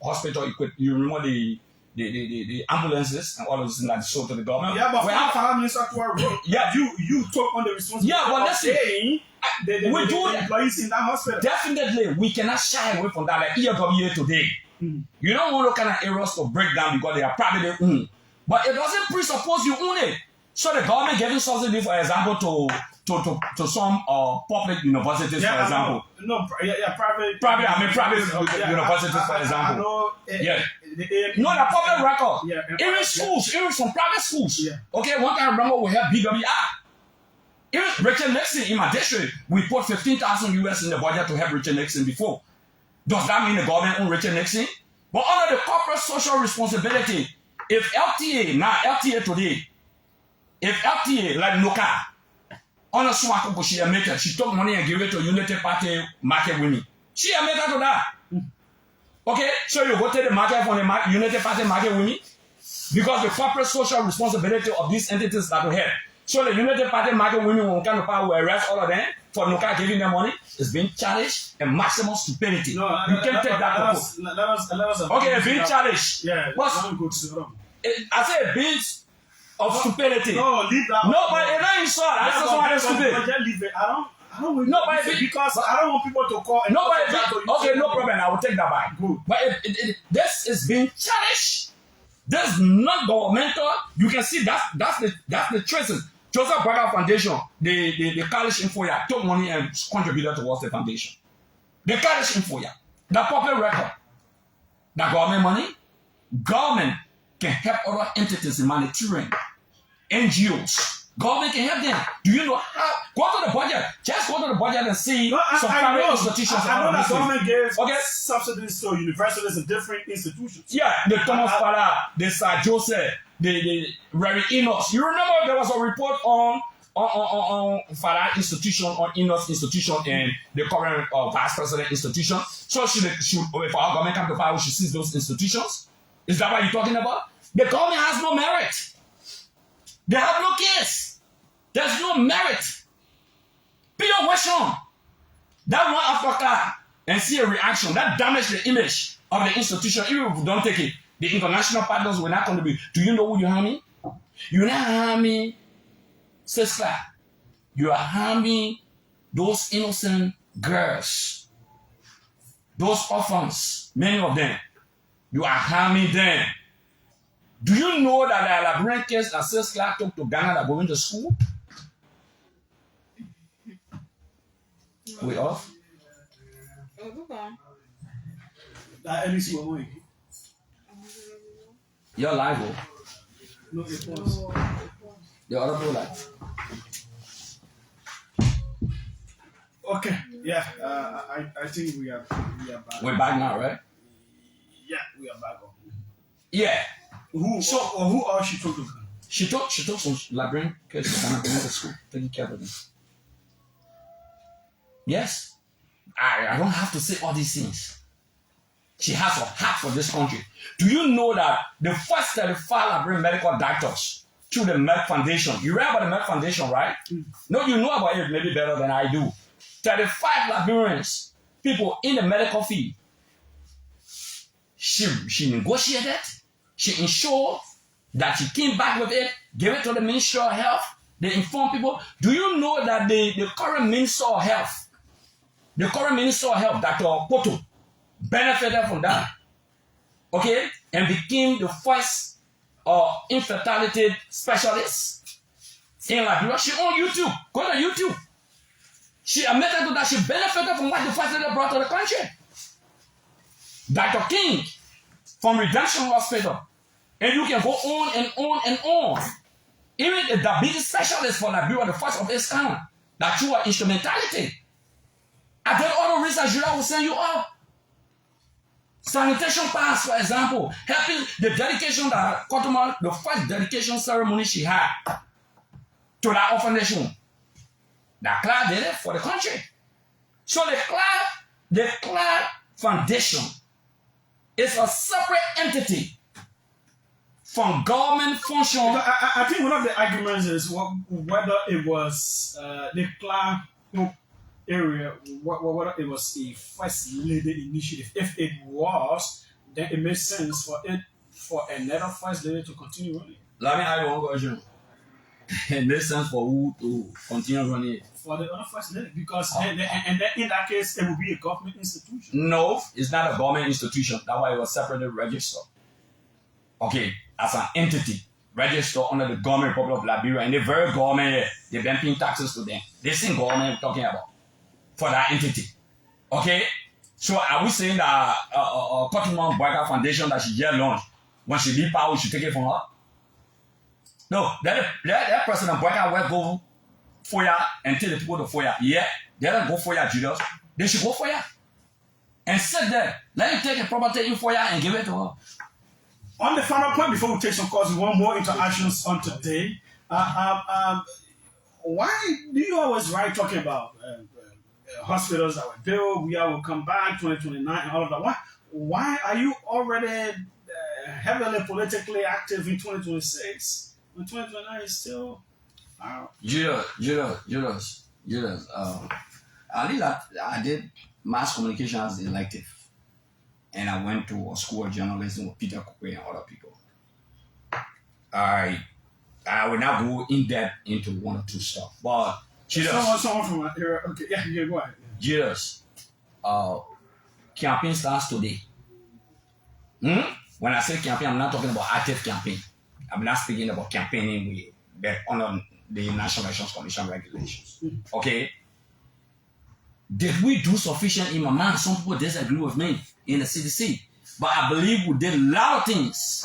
hospital equipment. You remember the ambulances and all of this things that sold to the government. Yeah, but our Prime Minister to our road. Yeah, you took on the responsibility. Yeah, but let's say we do the employees in that hospital. Definitely, we cannot shy away from that. Like EWA today. You don't want to kind of areas to break down because they are probably their own. But it doesn't presuppose you own it. So the government giving subsidy, for example, to some public universities, for example. Private universities, for example. No, the public record. Even schools, even some private schools. Yeah. Okay, one time I remember we have BWI. Even Richard Nixon in my district, we put 15,000 US in the budget to help Richard Nixon before. Does that mean the government owns Richard Nixon? But under the corporate social responsibility, if LTA today, if LTA, like Noka, on a swap, she took money and gave it to Unity Party market women. She admitted to that. Okay, so you go to the market from the Unity Party market women? Because the corporate social responsibility of these entities that we have. So the Unity Party market women will come to power, will arrest all of them for Noka giving them money. It's being challenged and maximum stupidity. No, you can't take that to let us okay, it's being challenged. Yeah, I say a bit of stupidity. No, leave that. No, but it's not insult. That's just why it's stupid. Leave it. I don't want because I don't want people to call. Okay, no problem. I will take that back. Good. But this is being challenged. This is not governmental. You can see that's the traces. Joseph Boyka Foundation, the college in Foya took money and contributed towards the foundation. The college in Foya, the public record, the government money, government can help other entities in humanitarian, NGOs. Government can help them. Do you know how? Go to the budget. Just go to the budget and see some private institutions. I know that government gives subsidies to universities and different institutions. Yeah, the Thomas Fala, the Sir Joseph, the Reverend Enos. You remember there was a report on Fala institution, on Enos institution, and the current vice president institution. So should if our government come to power, we should seize those institutions? Is that what you're talking about? The government has no merit. They have no case. There's no merit. Be your question. That one Africa and see a reaction that damage the image of the institution. Even if we don't take it, the international partners will not contribute. Do you know who you're harming? You're not harming sister. You are harming those innocent girls, those orphans, many of them. You are harming them. Do you know that there are Liberian kids that says Clark took to Ghana that going to school? We off? Your live, oh? No, it was. The other live. Okay, yeah, I think we are back. We're back now, right? Yeah, we are back on. Yeah. Who else she took to Ghana? She took some Liberian kids to Ghana going to school, taking care of them. Yes. I don't have to say all these things. She has a heart for this country. Do you know that the first 35 Liberian medical doctors through the Med Foundation, you read about the Med Foundation, right? No, you know about it maybe better than I do. 35 Liberians, people in the medical field. She negotiated. She ensured that she came back with it, gave it to the Ministry of Health. They informed people. Do you know that the current Minister of Health, Dr. Poto, benefited from that? Okay? And became the first infertility specialist in Liberia. She on YouTube. Go to YouTube. She admitted that she benefited from what the first lady brought to the country. Dr. King from Redemption Hospital. And you can go on and on and on. Even the diabetes specialist for Liberia, the first of its kind, that through her instrumentality. I did all the research I will send you up. Sanitation pass, for example, helping the dedication that Kotoma, the first dedication ceremony she had to that foundation. That Clark did it for the country. So the Clark Foundation is a separate entity from government function. I think one of the arguments is whether it was the Clark area, whether it was a first lady initiative. If it was, then it makes sense for another first lady to continue running. Let me ask you one question. It makes sense for who to continue running it? For the other first lady, because then in that case, it will be a government institution. No, it's not a government institution. That's why it was separately registered. Okay, as an entity registered under the government Republic of Liberia, and the very government, they've been paying taxes to them. The same government we're talking about for that entity. Okay, so are we saying that Cottonmouth Boyka Foundation that she just launched, when she leave power, we should take it from her? No, that President Boyka will go Foya and tell the people to Foya. Yeah, they don't go Foya, Judas. They should go Foya and sit there. Let him take a property in Foya and give it to her. On the final point, before we take some calls, we want more interactions on today. Why do you always write talking about hospitals that were built, we will come back 2029 and all of that? Why are you already heavily politically active in 2026 when 2029 is still out? Judas. I did mass communication as the elective. And I went to a school of journalism with Peter Kukwe and other people. I will not go in depth into one or two stuff, but someone from here. Okay, yeah, go ahead. Judas, campaign starts today. When I say campaign, I'm not talking about active campaign. I'm not speaking about campaigning with on the National Elections Commission regulations. Okay? Did we do sufficient in my mind? Some people disagree with me in the CDC. But I believe we did a lot of things.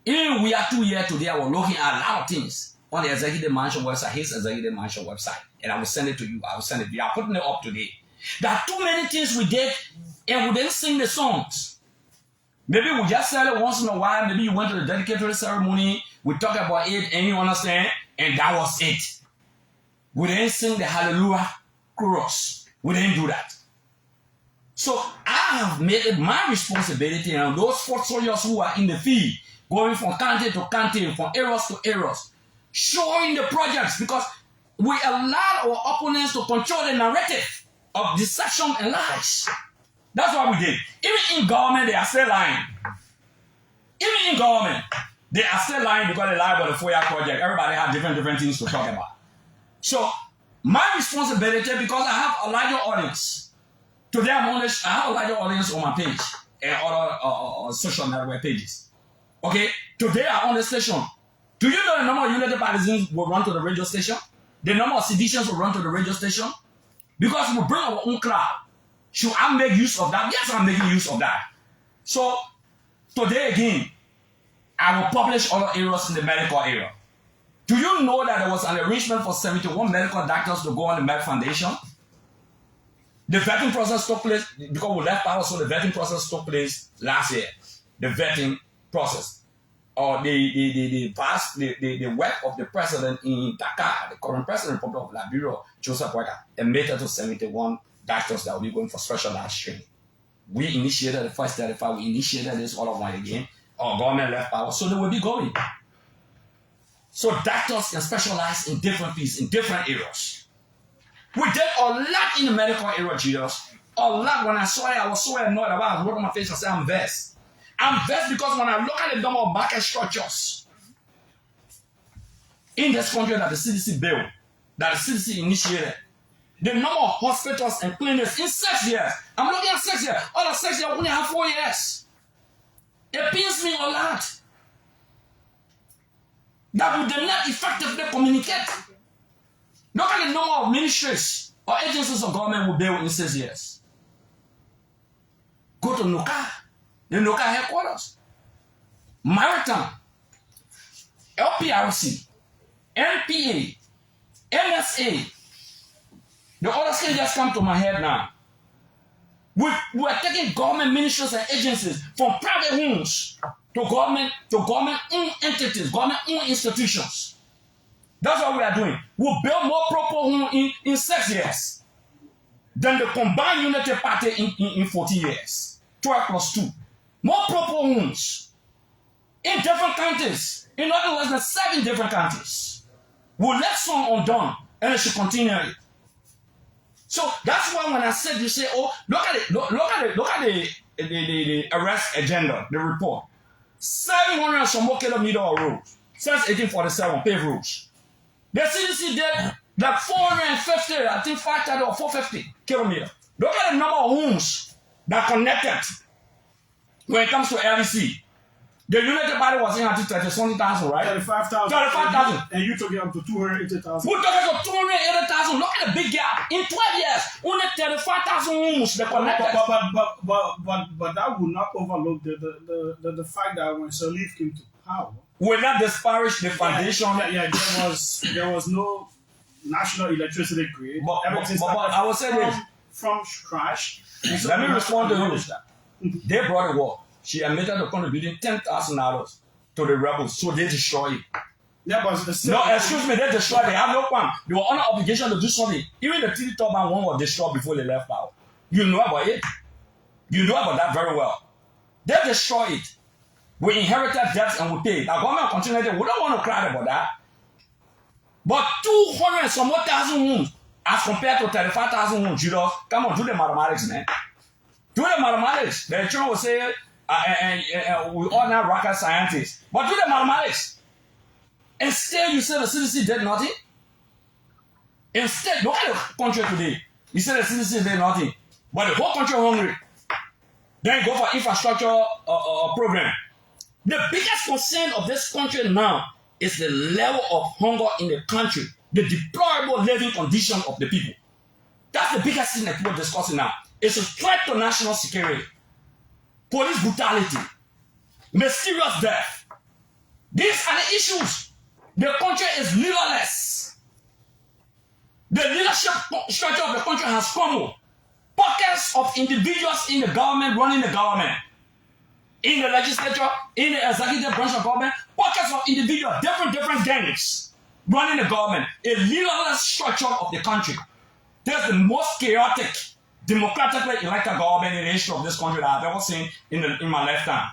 Even we are 2 years today, I was looking at a lot of things on the Executive Mansion website, his Executive Mansion website. And I will send it to you. I will send it to you. I'm putting it up today. There are too many things we did and we didn't sing the songs. Maybe we just said it once in a while. Maybe you went to the dedicatory ceremony. We talked about it and you understand. And that was it. We didn't sing the Hallelujah chorus. We didn't do that. So I have made it my responsibility and those foot soldiers who are in the field, going from county to county, from areas to areas, showing the projects because we allow our opponents to control the narrative of deception and lies. That's what we did. Even in government, they are still lying. Even in government, they are still lying because they lie about the 4-year project. Everybody has different things to talk about. So my responsibility, because I have a larger audience. Today I have a larger audience on my page and other social network pages. Okay? Today I'm on the station. Do you know the number of United Partisans will run to the radio station? The number of seditions will run to the radio station? Because we bring our own crowd. Should I make use of that? Yes, I'm making use of that. So, today again, I will publish other areas in the medical area. Do you know that there was an arrangement for 71 medical doctors to go on the Med Foundation? The vetting process took place, because we left power, so the vetting process took place last year. The vetting process. Or the work of the president in Dakar, the current president of the Republic of Liberia, Joseph Jorweah, admitted to 71 doctors that will be going for specialized training. We initiated the first 35, we initiated this all of one again. Our government left power, so they will be going. So doctors can specialize in different fields, in different areas. We did a lot in the medical area, Jesus. A lot. When I saw it, I was so annoyed about it. I wrote on my face and said, I'm vexed. I'm vexed because when I look at the number of market structures in this country that the CDC built, that the CDC initiated, the number of hospitals and clinics in 6 years. I'm looking at 6 years. All of 6 years, we only have 4 years. It pains me a lot that we did not effectively communicate. Look at the number of ministries or agencies of government we built in 6 years. Go to Nuka, the Nuka headquarters, Maritime, LPRC, NPA, NSA. The others can just come to my head now. We are taking government ministries and agencies from private homes to government entities, government institutions. That's what we are doing. We build more proper homes in 6 years than the combined Unity Party in 40 years. 12 plus 2. More proper homes in different countries. In other words, there's 7 different countries. We left some undone and it should continue. So that's why when I said, you say, oh, look at it, look at the arrest agenda, the report. 700 and some more kilometers of roads since 1847, paved roads. The CDC did like 450, I think 530 or 450 kilometers. Look at the number of homes that connected when it comes to LEC. The United Party was in at 30,000, right? 35,000. 35,000. And you took it up to 280,000. We took it to 280,000. Look at the big gap. In 12 years, only 35,000 homes that connected. But that would not overlook the fact that when Sirleaf came to power, will not disparage the foundation. There was no national electricity grid. But I will say this. From scratch. Let me respond to you. They brought the war. She admitted to contributing $10,000 to the rebels, so they destroy it. Yeah, but no, excuse me, they destroyed it. They have no plan. They were under obligation to do something. Even the TV turbine one was destroyed before they left power. You know about it. You know about that very well. They destroyed it. We inherited debts and we paid. Our government continued. We don't want to cry about that. But 200 and some more thousand homes as compared to 35,000 homes, you know, come on, do the mathematics, man. Do the mathematics. The children will say, we all now rocket scientists. But do the mathematics. Instead, you say the CDC did nothing. Instead, look at the country today. You say the CDC did nothing. But the whole country hungry. Then you go for infrastructure program. The biggest concern of this country now is the level of hunger in the country, the deplorable living condition of the people. That's the biggest thing that people are discussing now. It's a threat to national security, police brutality, mysterious death. These are the issues. The country is leaderless. The leadership structure of the country has crumbled. Pockets of individuals in the government running the government, in the legislature, in the executive branch of government, pockets of individuals, different gangs running the government, a leaderless structure of the country. That's the most chaotic, democratically elected government in the history of this country that I've ever seen in my lifetime.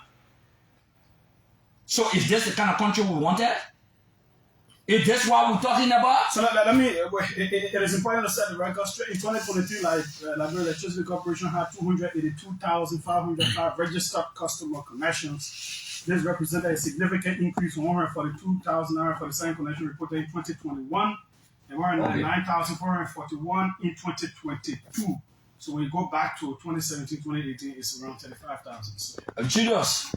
So is this the kind of country we wanted? Is this what we're talking about? So let me, it is important to set the record straight. In 2022, Liberia Electricity Corporation had 282,505 registered customer connections. This represented a significant increase from 142,947 connections reported in 2021 and 109,441 in 2022. So when you go back to 2017, 2018, it's around 35,000. So. Judas,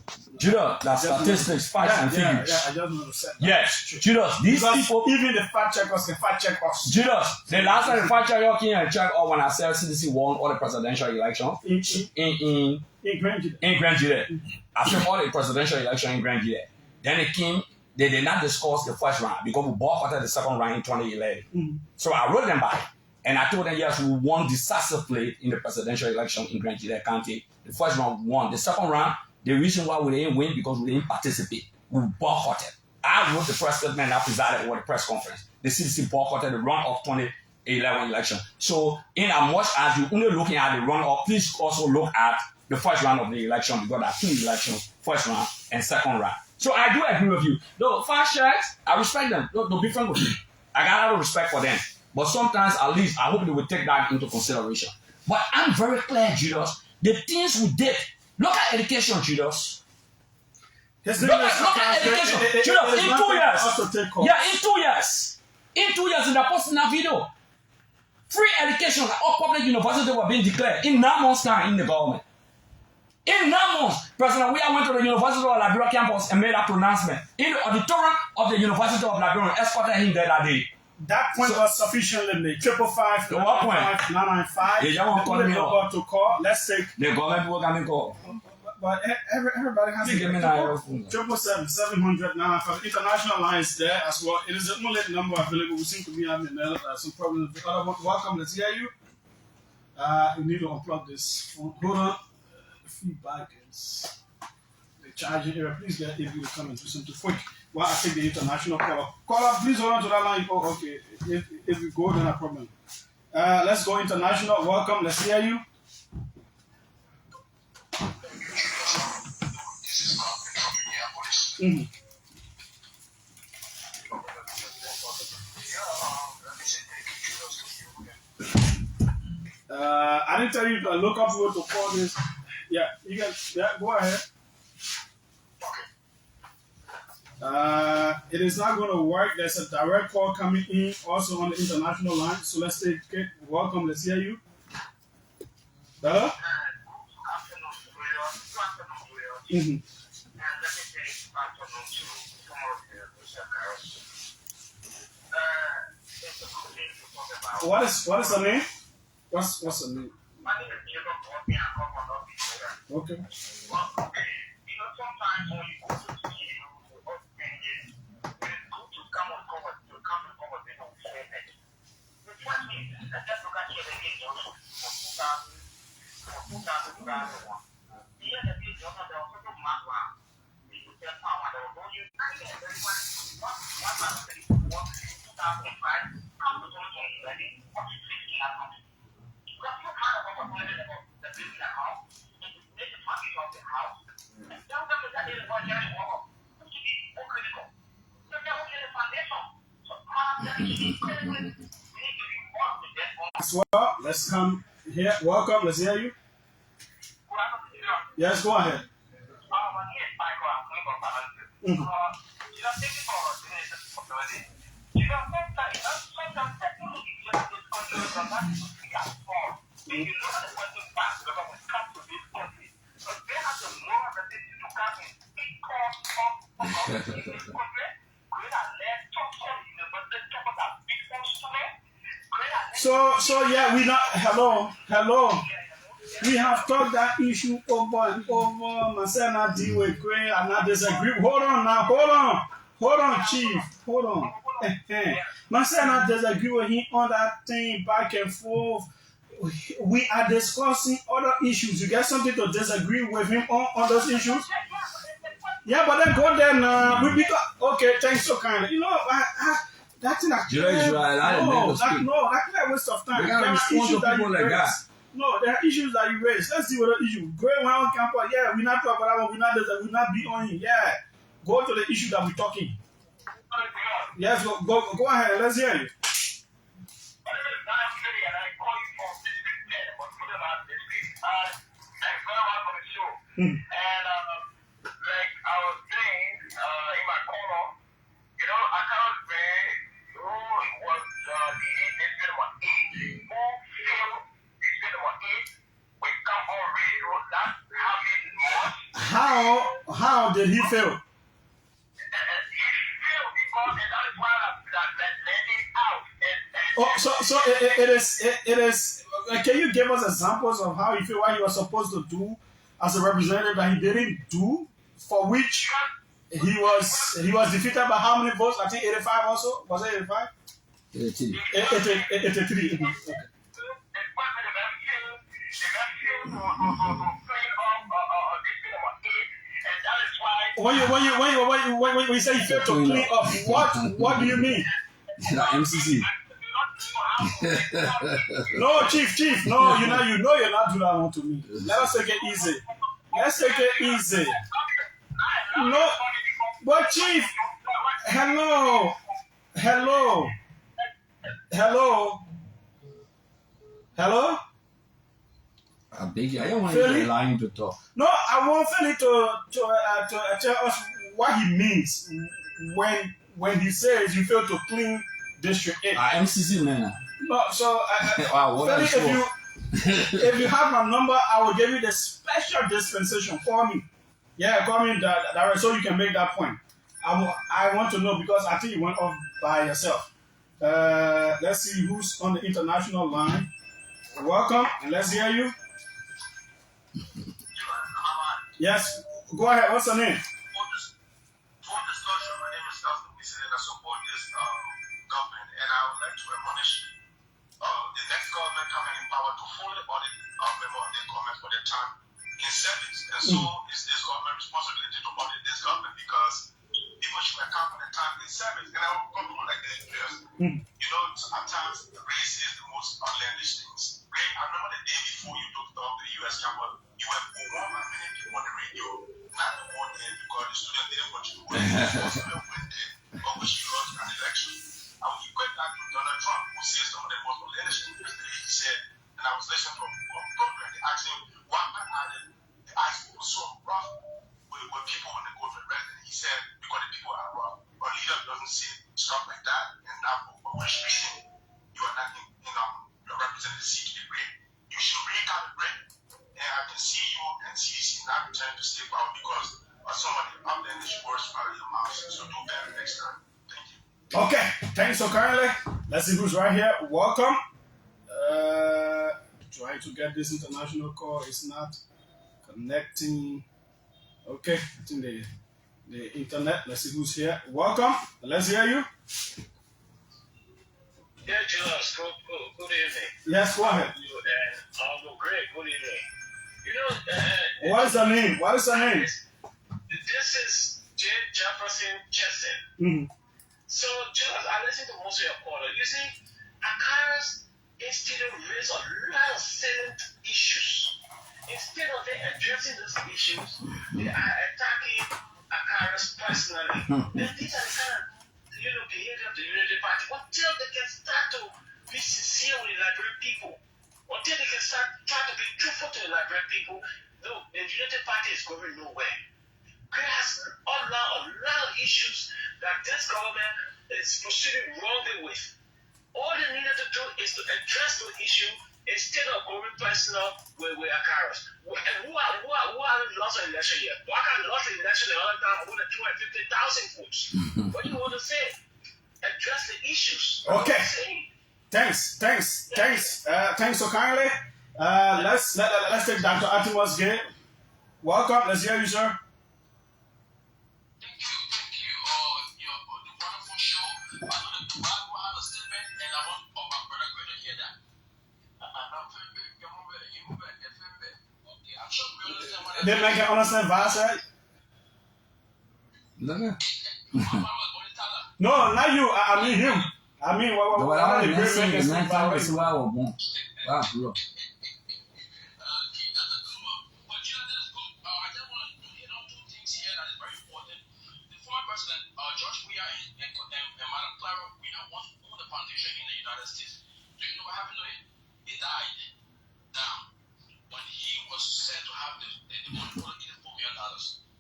that's statistics, facts, and figures. Yeah, I just want to say that. Yes, Judas, these people. Even the fact checkers can fact check us. Judas, the last time the fact checker came and checked when I said CDC won all the presidential elections in Grand Jude. After all the presidential election in Grand Jude, then it came. They did not discuss the first round because we boycotted the second round in 2011. Mm-hmm. So I wrote them back. And I told them, yes, we won decisively in the presidential election in Grand Jude County. The first round won. The second round, the reason why we didn't win because we didn't participate. We boycotted. I wrote the press statement and I presided over the press conference. The CDC boycotted the run-off 2011 election. So in as much as you're only looking at the run-off, please also look at the first round of the election because there are two elections, first round and second round. So I do agree with you. Though fast checks, I respect them. Don't be frank with me. I got a lot of respect for them. But sometimes, at least, I hope they will take that into consideration. But I'm very clear, Judas. The things we did. Look at education, Judas. Look at education. Judas, in 2 years. Yeah, in 2 years. In 2 years, in the posting that video. Free education at all public universities were being declared in 9 months' time in the government. In 9 months, President Jorweah went to the University of Liberia campus and made a pronouncement. In the auditorium of the University of Liberia, escorted him there that day. That point was sufficiently made. 555, 995. They don't want to call. Let's take. The government will come and call. But everybody has to get 777, 700, 995. International lines there as well. It is the only number available. We seem to be having some problems. The other one, welcome. Let's hear you. You need to unplug this phone. Hold on. Feedback is the charging area. Please get if you come and do something quick. While I take the international caller. Caller, please hold on to that line. Oh, okay. If we go, then no problem. Let's go international. Welcome. Let's hear you. Mm-hmm. I didn't tell you to look up where to call this. Yeah, you can. Yeah, go ahead. It is not going to work. There's a direct call coming in also on the international line. So let's take it. Welcome. Let's hear you. Better? Mm-hmm. What is the name? What's the name? Okay. Sometimes when you go to the As well, let's come here. Welcome, let's hear you. Yes, go ahead. Mm-hmm. So yeah, we not hello. We have talked that issue over and over. Myself not deal with Gray and not disagree. Hold on, Chief. Hold on. Myself not disagree with him on that thing back and forth. We are discussing other issues. You got something to disagree with him on those issues? Yeah, but then go there now. We become okay. Thanks so kindly. You know, that's not. No, that's not waste of time. We gotta respond to people like that. No, there are issues that you raise. Let's see what the issue. Going on campus, yeah, we not talk about that one. We not be on him. Yeah, go to the issue that we're talking. Yes, go ahead. Let's hear you. And like I was saying in my corner, you know, Acarous who was leading instead of 8, who failed instead of 8, we come on radio, that's how it was. How did he fail? He failed because and that is why that let it out. So it is. Can you give us examples of how he feel what he was supposed to do as a representative that he didn't do, for which he was defeated by how many votes? I think 85 also. Was it 85? 83. Okay. When you say he failed to clean up, what do you mean? MCC. No, Chief. No, you're not doing that one to me. Let us take it easy. No, but Chief, hello. I beg you. I don't want you to lying to talk. No, I want Philly to tell us what he means when he says you fail to clean District 8. MCC man. No, so Philly, if you have my number, I will give you the special dispensation. Call me. Yeah, call me that so you can make that point. I want to know because I think you went off by yourself. Let's see who's on the international line. Welcome, and let's hear you. Yes, go ahead. What's your name? For discussion, my name is Dr. Wiese, and I support this government, and I would like to admonish the next government coming in power to fully audit member of the government for their time in service. And so it's this government's responsibility to audit this government because people should account for their time in service. And I will come to like this because, you know, at times race is the most outlandish things. Ray, I remember the day before you took off to the US campus, you were one many people on the radio, not the one there because the student didn't want you to win. The student went there, but when she lost an election. I will equate that to Donald Trump, who says some of the most outlandish things. Yesterday he said, and I was listening to a program, they asked him, why are the eyes so rough with people when they go for the president? He said, because the people are rough. A leader doesn't say stuff like that, and now for which reason you are not representing the seat to be great. You should recalibrate, and I can see you and CDC not returning to state power because of some of the outlandish words out of your mouth. So do better next time. Thank you. Okay, thanks so kindly. Let's see who's right here. Welcome. Trying to get this international call. It's not connecting. Okay, I think the internet. Let's see who's here. Welcome. Let's hear you. Yeah, Julius, good evening. Yes, go ahead. Great, good evening. You know, what is the name? This is J. Jefferson Chesson. Mm-hmm. So, Julius, I listened to most of your caller. You see, Acarous instead of raise a lot of salient issues. Instead of them addressing those issues, they are attacking Acarous personally. And these are the kind of behavior of the Unity Party. Until they can start to be sincere with the Liberian people, until they can start trying to be truthful to the Liberian people, the Unity Party is going nowhere. Gray has a lot of issues that this government is proceeding wrongly with. All they needed to do is to address the issue instead of going personal with Acarous. Who are lost an election yet? Waka lost an election the other time more than 250,000 votes. What do you want to say? Address the issues. Okay. Thanks so kindly. Let's take Dr. Artemus Gay. Welcome. Let's hear you, sir. Thank you. The wonderful show. I know the Bible has a statement, and I want my brother to hear that. Okay, I'm sure we understand what They make it understand verse. No, not you. I mean him. I mean, what the great man is bro. President Jorweah and Madam Clara, we know once owned the foundation in the United States. Do you know what happened to him? He died. Now, when he was said to have the money for $84 million,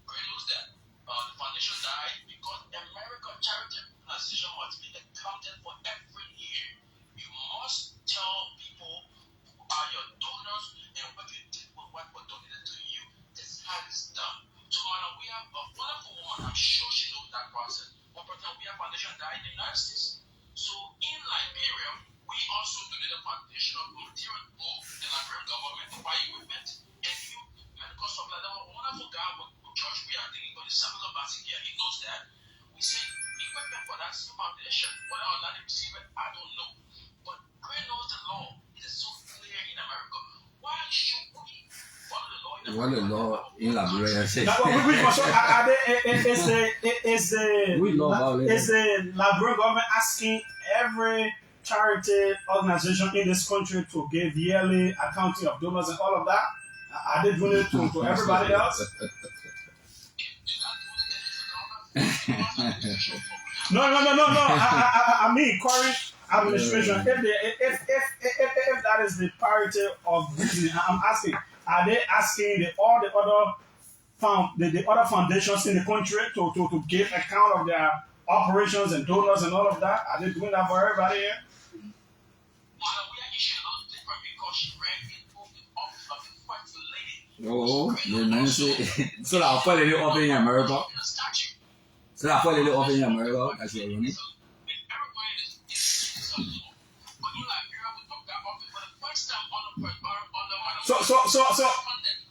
Gray knows that the foundation died because American charity organization must be accounted for every year. You must tell people who are your donors and what you did with what was donated to you. This is how it's done. So, Madam, we have a wonderful woman. I'm sure she knows that process. One person, we have foundation died in the United States. So, in Liberia, we also donated a foundation of material for the Liberian government to buy equipment and new medical stuff like that. A wonderful guy with Jorweah, I think he got the Samuel Bassett here. He knows that. We say equipment for that foundation. Whether or not they receive it, I don't know. But Gray knows the law. It is so clear in America. Why should we follow the law in America? What the law in Liberia says. Is the Liberian government asking every charity organization in this country to give yearly accounting of donors and all of that? Are they doing it to everybody else? No. I mean current administration. If that is the priority of reasoning, I'm asking: are they asking all the other foundations in the country to give account of their operations and donors and all of that? Are they doing that for everybody here? Oh, the man say, so I'll put a little over in America. So I'll put a little over in America. That's what you mean. So,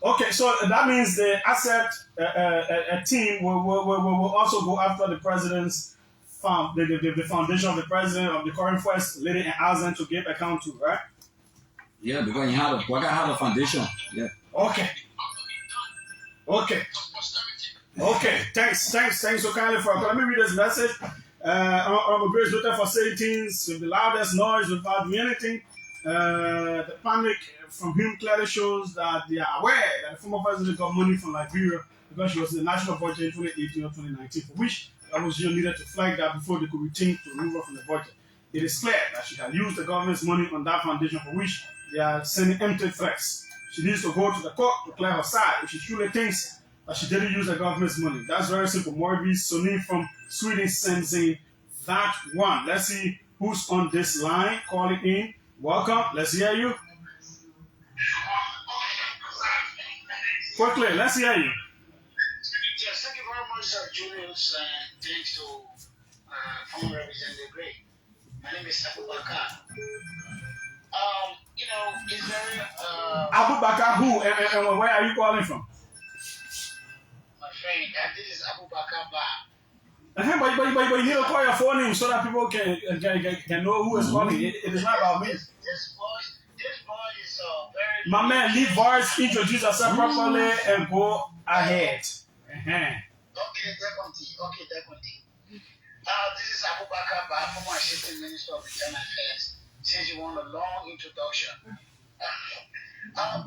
okay, so that means the asset a team will also go after the president's the foundation of the president of the current first lady and ask them to give account to, right? Yeah, because you have a foundation. Yeah. Okay. Thanks so kindly for. Let me read this message. I'm a great looking for saying things with the loudest noise without doing anything. The panic from him clearly shows that they are aware that the former president got money from Liberia because she was in the national budget in 2018 or 2019, for which that was needed to flag that before they could rethink to remove her from the budget. It is clear that she had used the government's money on that foundation for which they are sending empty threats. She needs to go to the court to clear her side if she truly thinks that she didn't use the government's money. That's very simple. Morris Sonny from Sweden sending that one. Let's see who's on this line. Call it in. Welcome. Let's hear you. Quickly, let's hear you. Yes, thank you very much, Julius, and thanks to former Representative Gray. My name is Abubakar. It's very Abubakar who and where are you calling from? my friend, this is Abubakar Ba. But you need to call your phone name so that people can know who is calling. It is not about me. This boy is very. My man, leave voice, introduce yourself properly, and go ahead. Okay, Dekonti. This is Abubakar Ba, former Assistant Minister of Internal Affairs. Since you want a long introduction.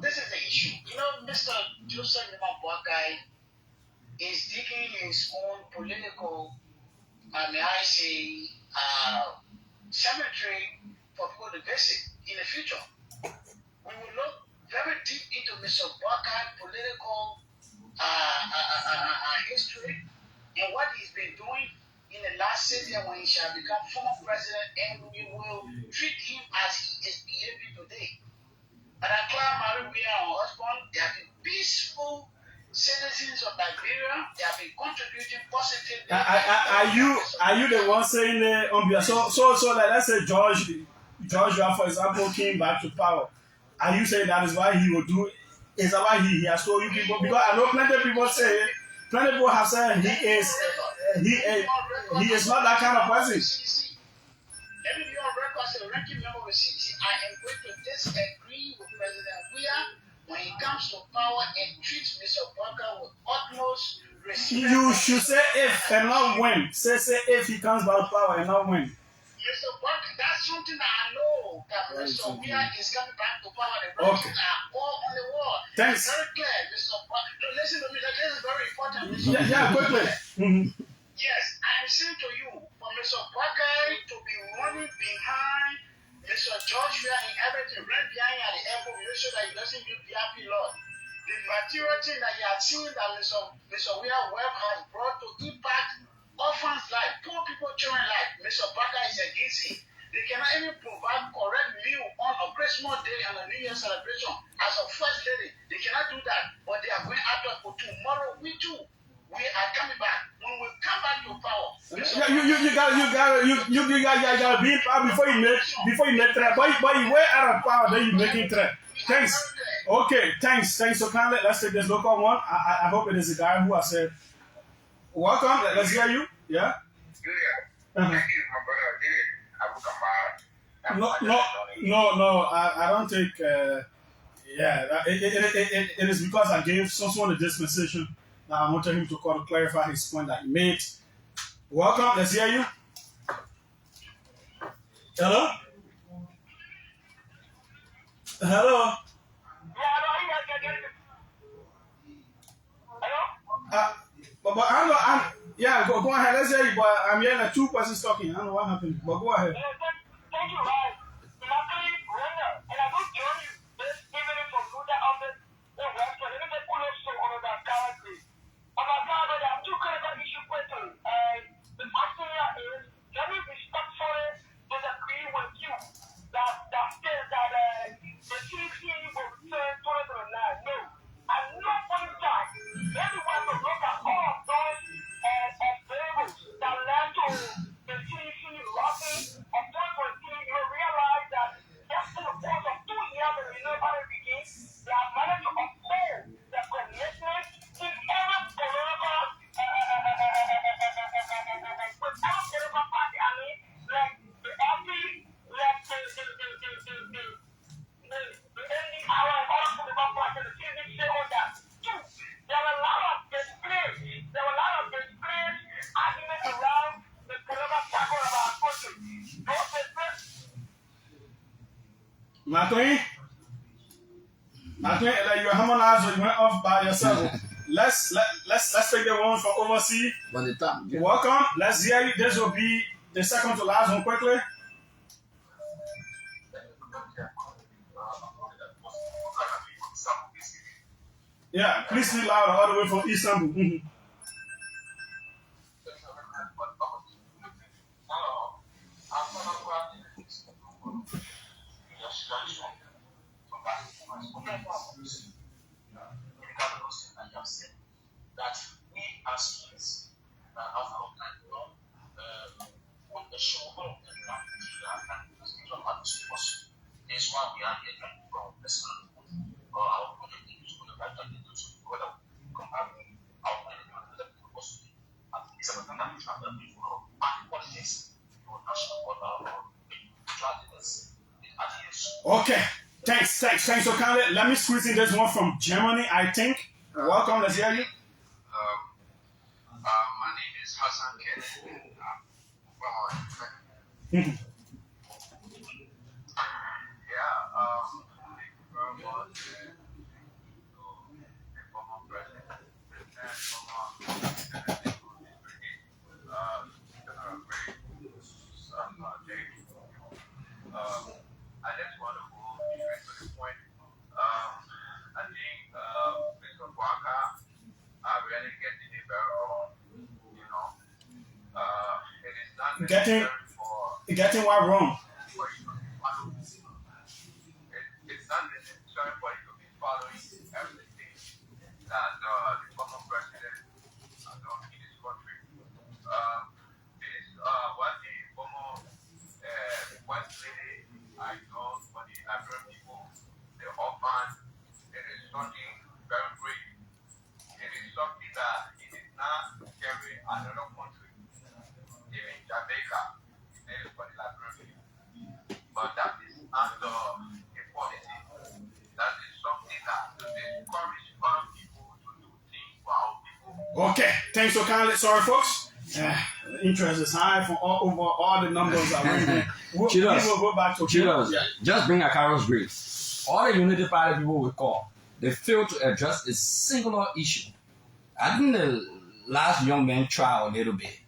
This is the issue. Mr. Joseph Boakai is digging his own political, may I say, cemetery for people to visit in the future. We will look very deep into Mr. Boakai's political history and what he's been doing in the last season when he shall become former president, and we will treat him as he is behaving today. And I claim Maria and her husband, they have been peaceful citizens of Liberia. They have been contributing positively. Are you the one saying on behalf? So like let's say George Jorweah, for example, came back to power, and you say that is why he will do, is that why he has told you people? Because I know plenty of people say, plenty of people have said he is not that kind of person. Let me be on record as a ranking member of the CDC. I am going to disagree with President Weah when he comes to power and treats Mr. Parker with utmost respect. You should say if and not when. Say if he comes back to power and not when. Mr. Parker, that's something that I know that Mr. Weah is coming back to power. The rankings are all on the wall. Thanks. It's very clear, Mr. Parker. Listen to me, this is very important. Yeah, quickly. Yes, I am saying to you, for Mr. Parker to be running behind Mr. Jorweah and everything, right behind at the airport, make sure that he doesn't give VIP Lord. The material thing that you have seen that Mr. Weah Webb has brought to impact orphans' life, poor people, children life, Mr. Parker is against it. They cannot even provide correct meal on a Christmas day and a New Year celebration as a first lady. They cannot do that, but they are going after for tomorrow. We too. We are coming back. When we come back to power, you gotta be in power before you make threat. But you way out of power, then you making threat. Thanks. Okay, thanks so kindly. Let's take this local one. I hope it is a guy who has said, welcome. Let's hear you. Yeah. Thank you, my brother. No. I don't think. It is because I gave someone a dispensation. I wanted him to call to clarify his point that he made. Welcome, let's hear you. Hello? Hello? But go ahead, let's hear you, but I'm hearing like two persons talking. I don't know what happened, but go ahead. Thank you, right? And I don't join you. This evening from Luda office in Western. Let me put also on that currently. On my God, there are two critical issues quickly. The first thing is, let me respectfully disagree with you that says that the CDC will return 2009. No. At no point in time, everyone will look at all of those variables that led to the CDC locking of 2014. You'll realize that just in the course of 2 years when we know how it begins, they have managed to uphold the commitment in every political party. I mean, like the LP, like the NDR and other political parties, the CDC on that. Two, there were a lot of displays. Arguments around the political tackle of our country. Those displays. McLean, like you harmonized, you went off by yourself. Let's take the one from overseas. Welcome. Let's hear you. This will be the second to last one quickly. Yeah, please speak louder all the way from Istanbul. That we as kids have our kind of want to show all of them that we are possible. This one we are here from the school or our community is going to write down the news whether we come out our community possible. It's a matter that we have done before. And politics for national order or strategies. Okay. Thanks so kindly. Let me squeeze in this one from Germany, I think. Welcome, let's hear you. My name is Hassan Kennedy. Thank you very much. Former president and former I just want to go straight to the point. I think Mr. Walker are really getting it very wrong. You know, it is not necessary getting what wrong? It's not necessary for you to be following everything that the former president has done in this country. This what the former First Lady I Thanks so kindly. Sorry, folks. Interest is high for over all the numbers are ringing. We will go back to Just bring Acarous grades. All the Unity Party people will call. They fail to address a singular issue. I think the last young man tried a little bit.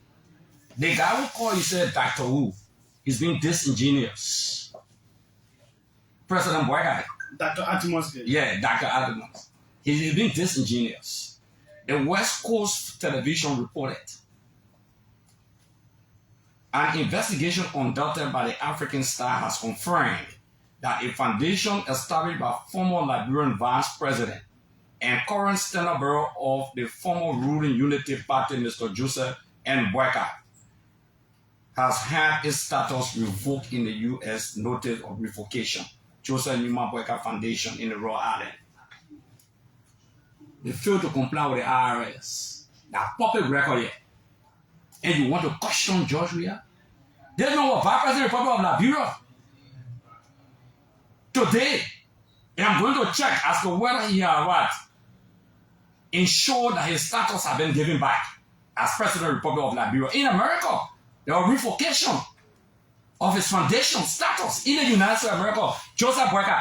The guy who called, he said, Dr. Wu, he's being disingenuous. President Boyka. Dr. Atimus. Yeah, Dr. Atimus. He's being disingenuous. The West Coast television reported an investigation conducted by the African Star has confirmed that a foundation established by former Liberian Vice President and current Standard Bearer of the former ruling Unity Party, Mr. Joseph N. Boyka, has had its status revoked in the U.S. Notice of Revocation, Joseph Newman Boyka Foundation in the Rhode Island. They failed to comply with the IRS. Now, public record here. And you want to question Jorweah? There's no Vice President of the Republic of Liberia. Today, I'm going to check as to whether he has what ensured that his status has been given back as President of the Republic of Liberia. In America, there was revocation of his foundation status in the United States of America. Joseph Boyka.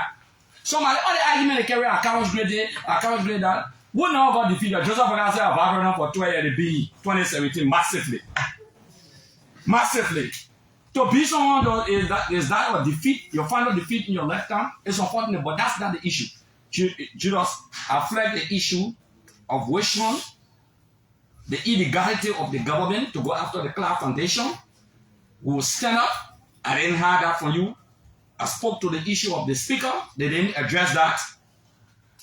So my only argument they carry Acarous grade that who now got defeated. Joseph Boyka said I've for 2 years in 2017 massively. Massively. To be someone is that or defeat, your final defeat in your lifetime, it's unfortunate, but that's not the issue. Judas affect the issue of which one? The illegality of the government to go after the Clark Foundation. We will stand up. I didn't have that for you. I spoke to the issue of the speaker. They didn't address that.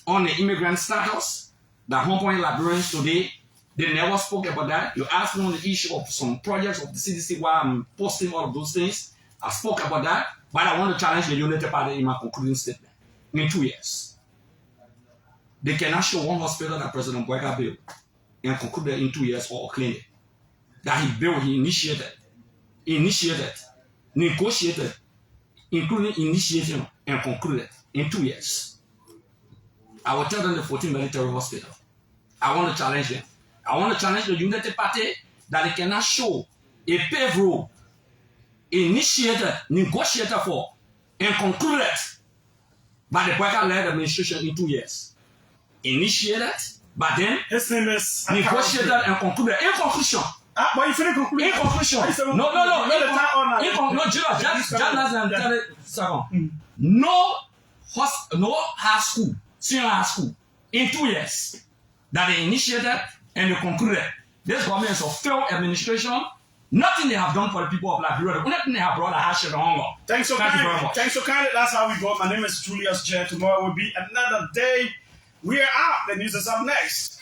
On the immigrant status, the Hong Kong Liberians today, they never spoke about that. You asked me on the issue of some projects of the CDC while I'm posting all of those things. I spoke about that, but I want to challenge the Unity Party in my concluding statement. In 2 years, they cannot show one hospital that President Boyka built and concluded in 2 years or clinic that he built, he initiated, negotiated, including initiation and concluded in 2 years. I will tell them the 14 military hospital. I want to challenge them. I want to challenge the Unity Party that they cannot show a paved road initiated, negotiated for, and concluded by the Boyka-led administration in 2 years. Initiated, but then his name is negotiated and concluded. In conclusion. But you finish conclusion. In conclusion. No, just less than 30 seconds. No high school, senior high school, in 2 years that they initiated and they concluded. This government is a failed administration. Nothing they have done for the people of Liberia. Nothing they have brought a hardship and hunger. Thanks so kindly. Thanks so kindly. That's how we go. My name is Julius J. Tomorrow will be another day. We are out. The news is up next.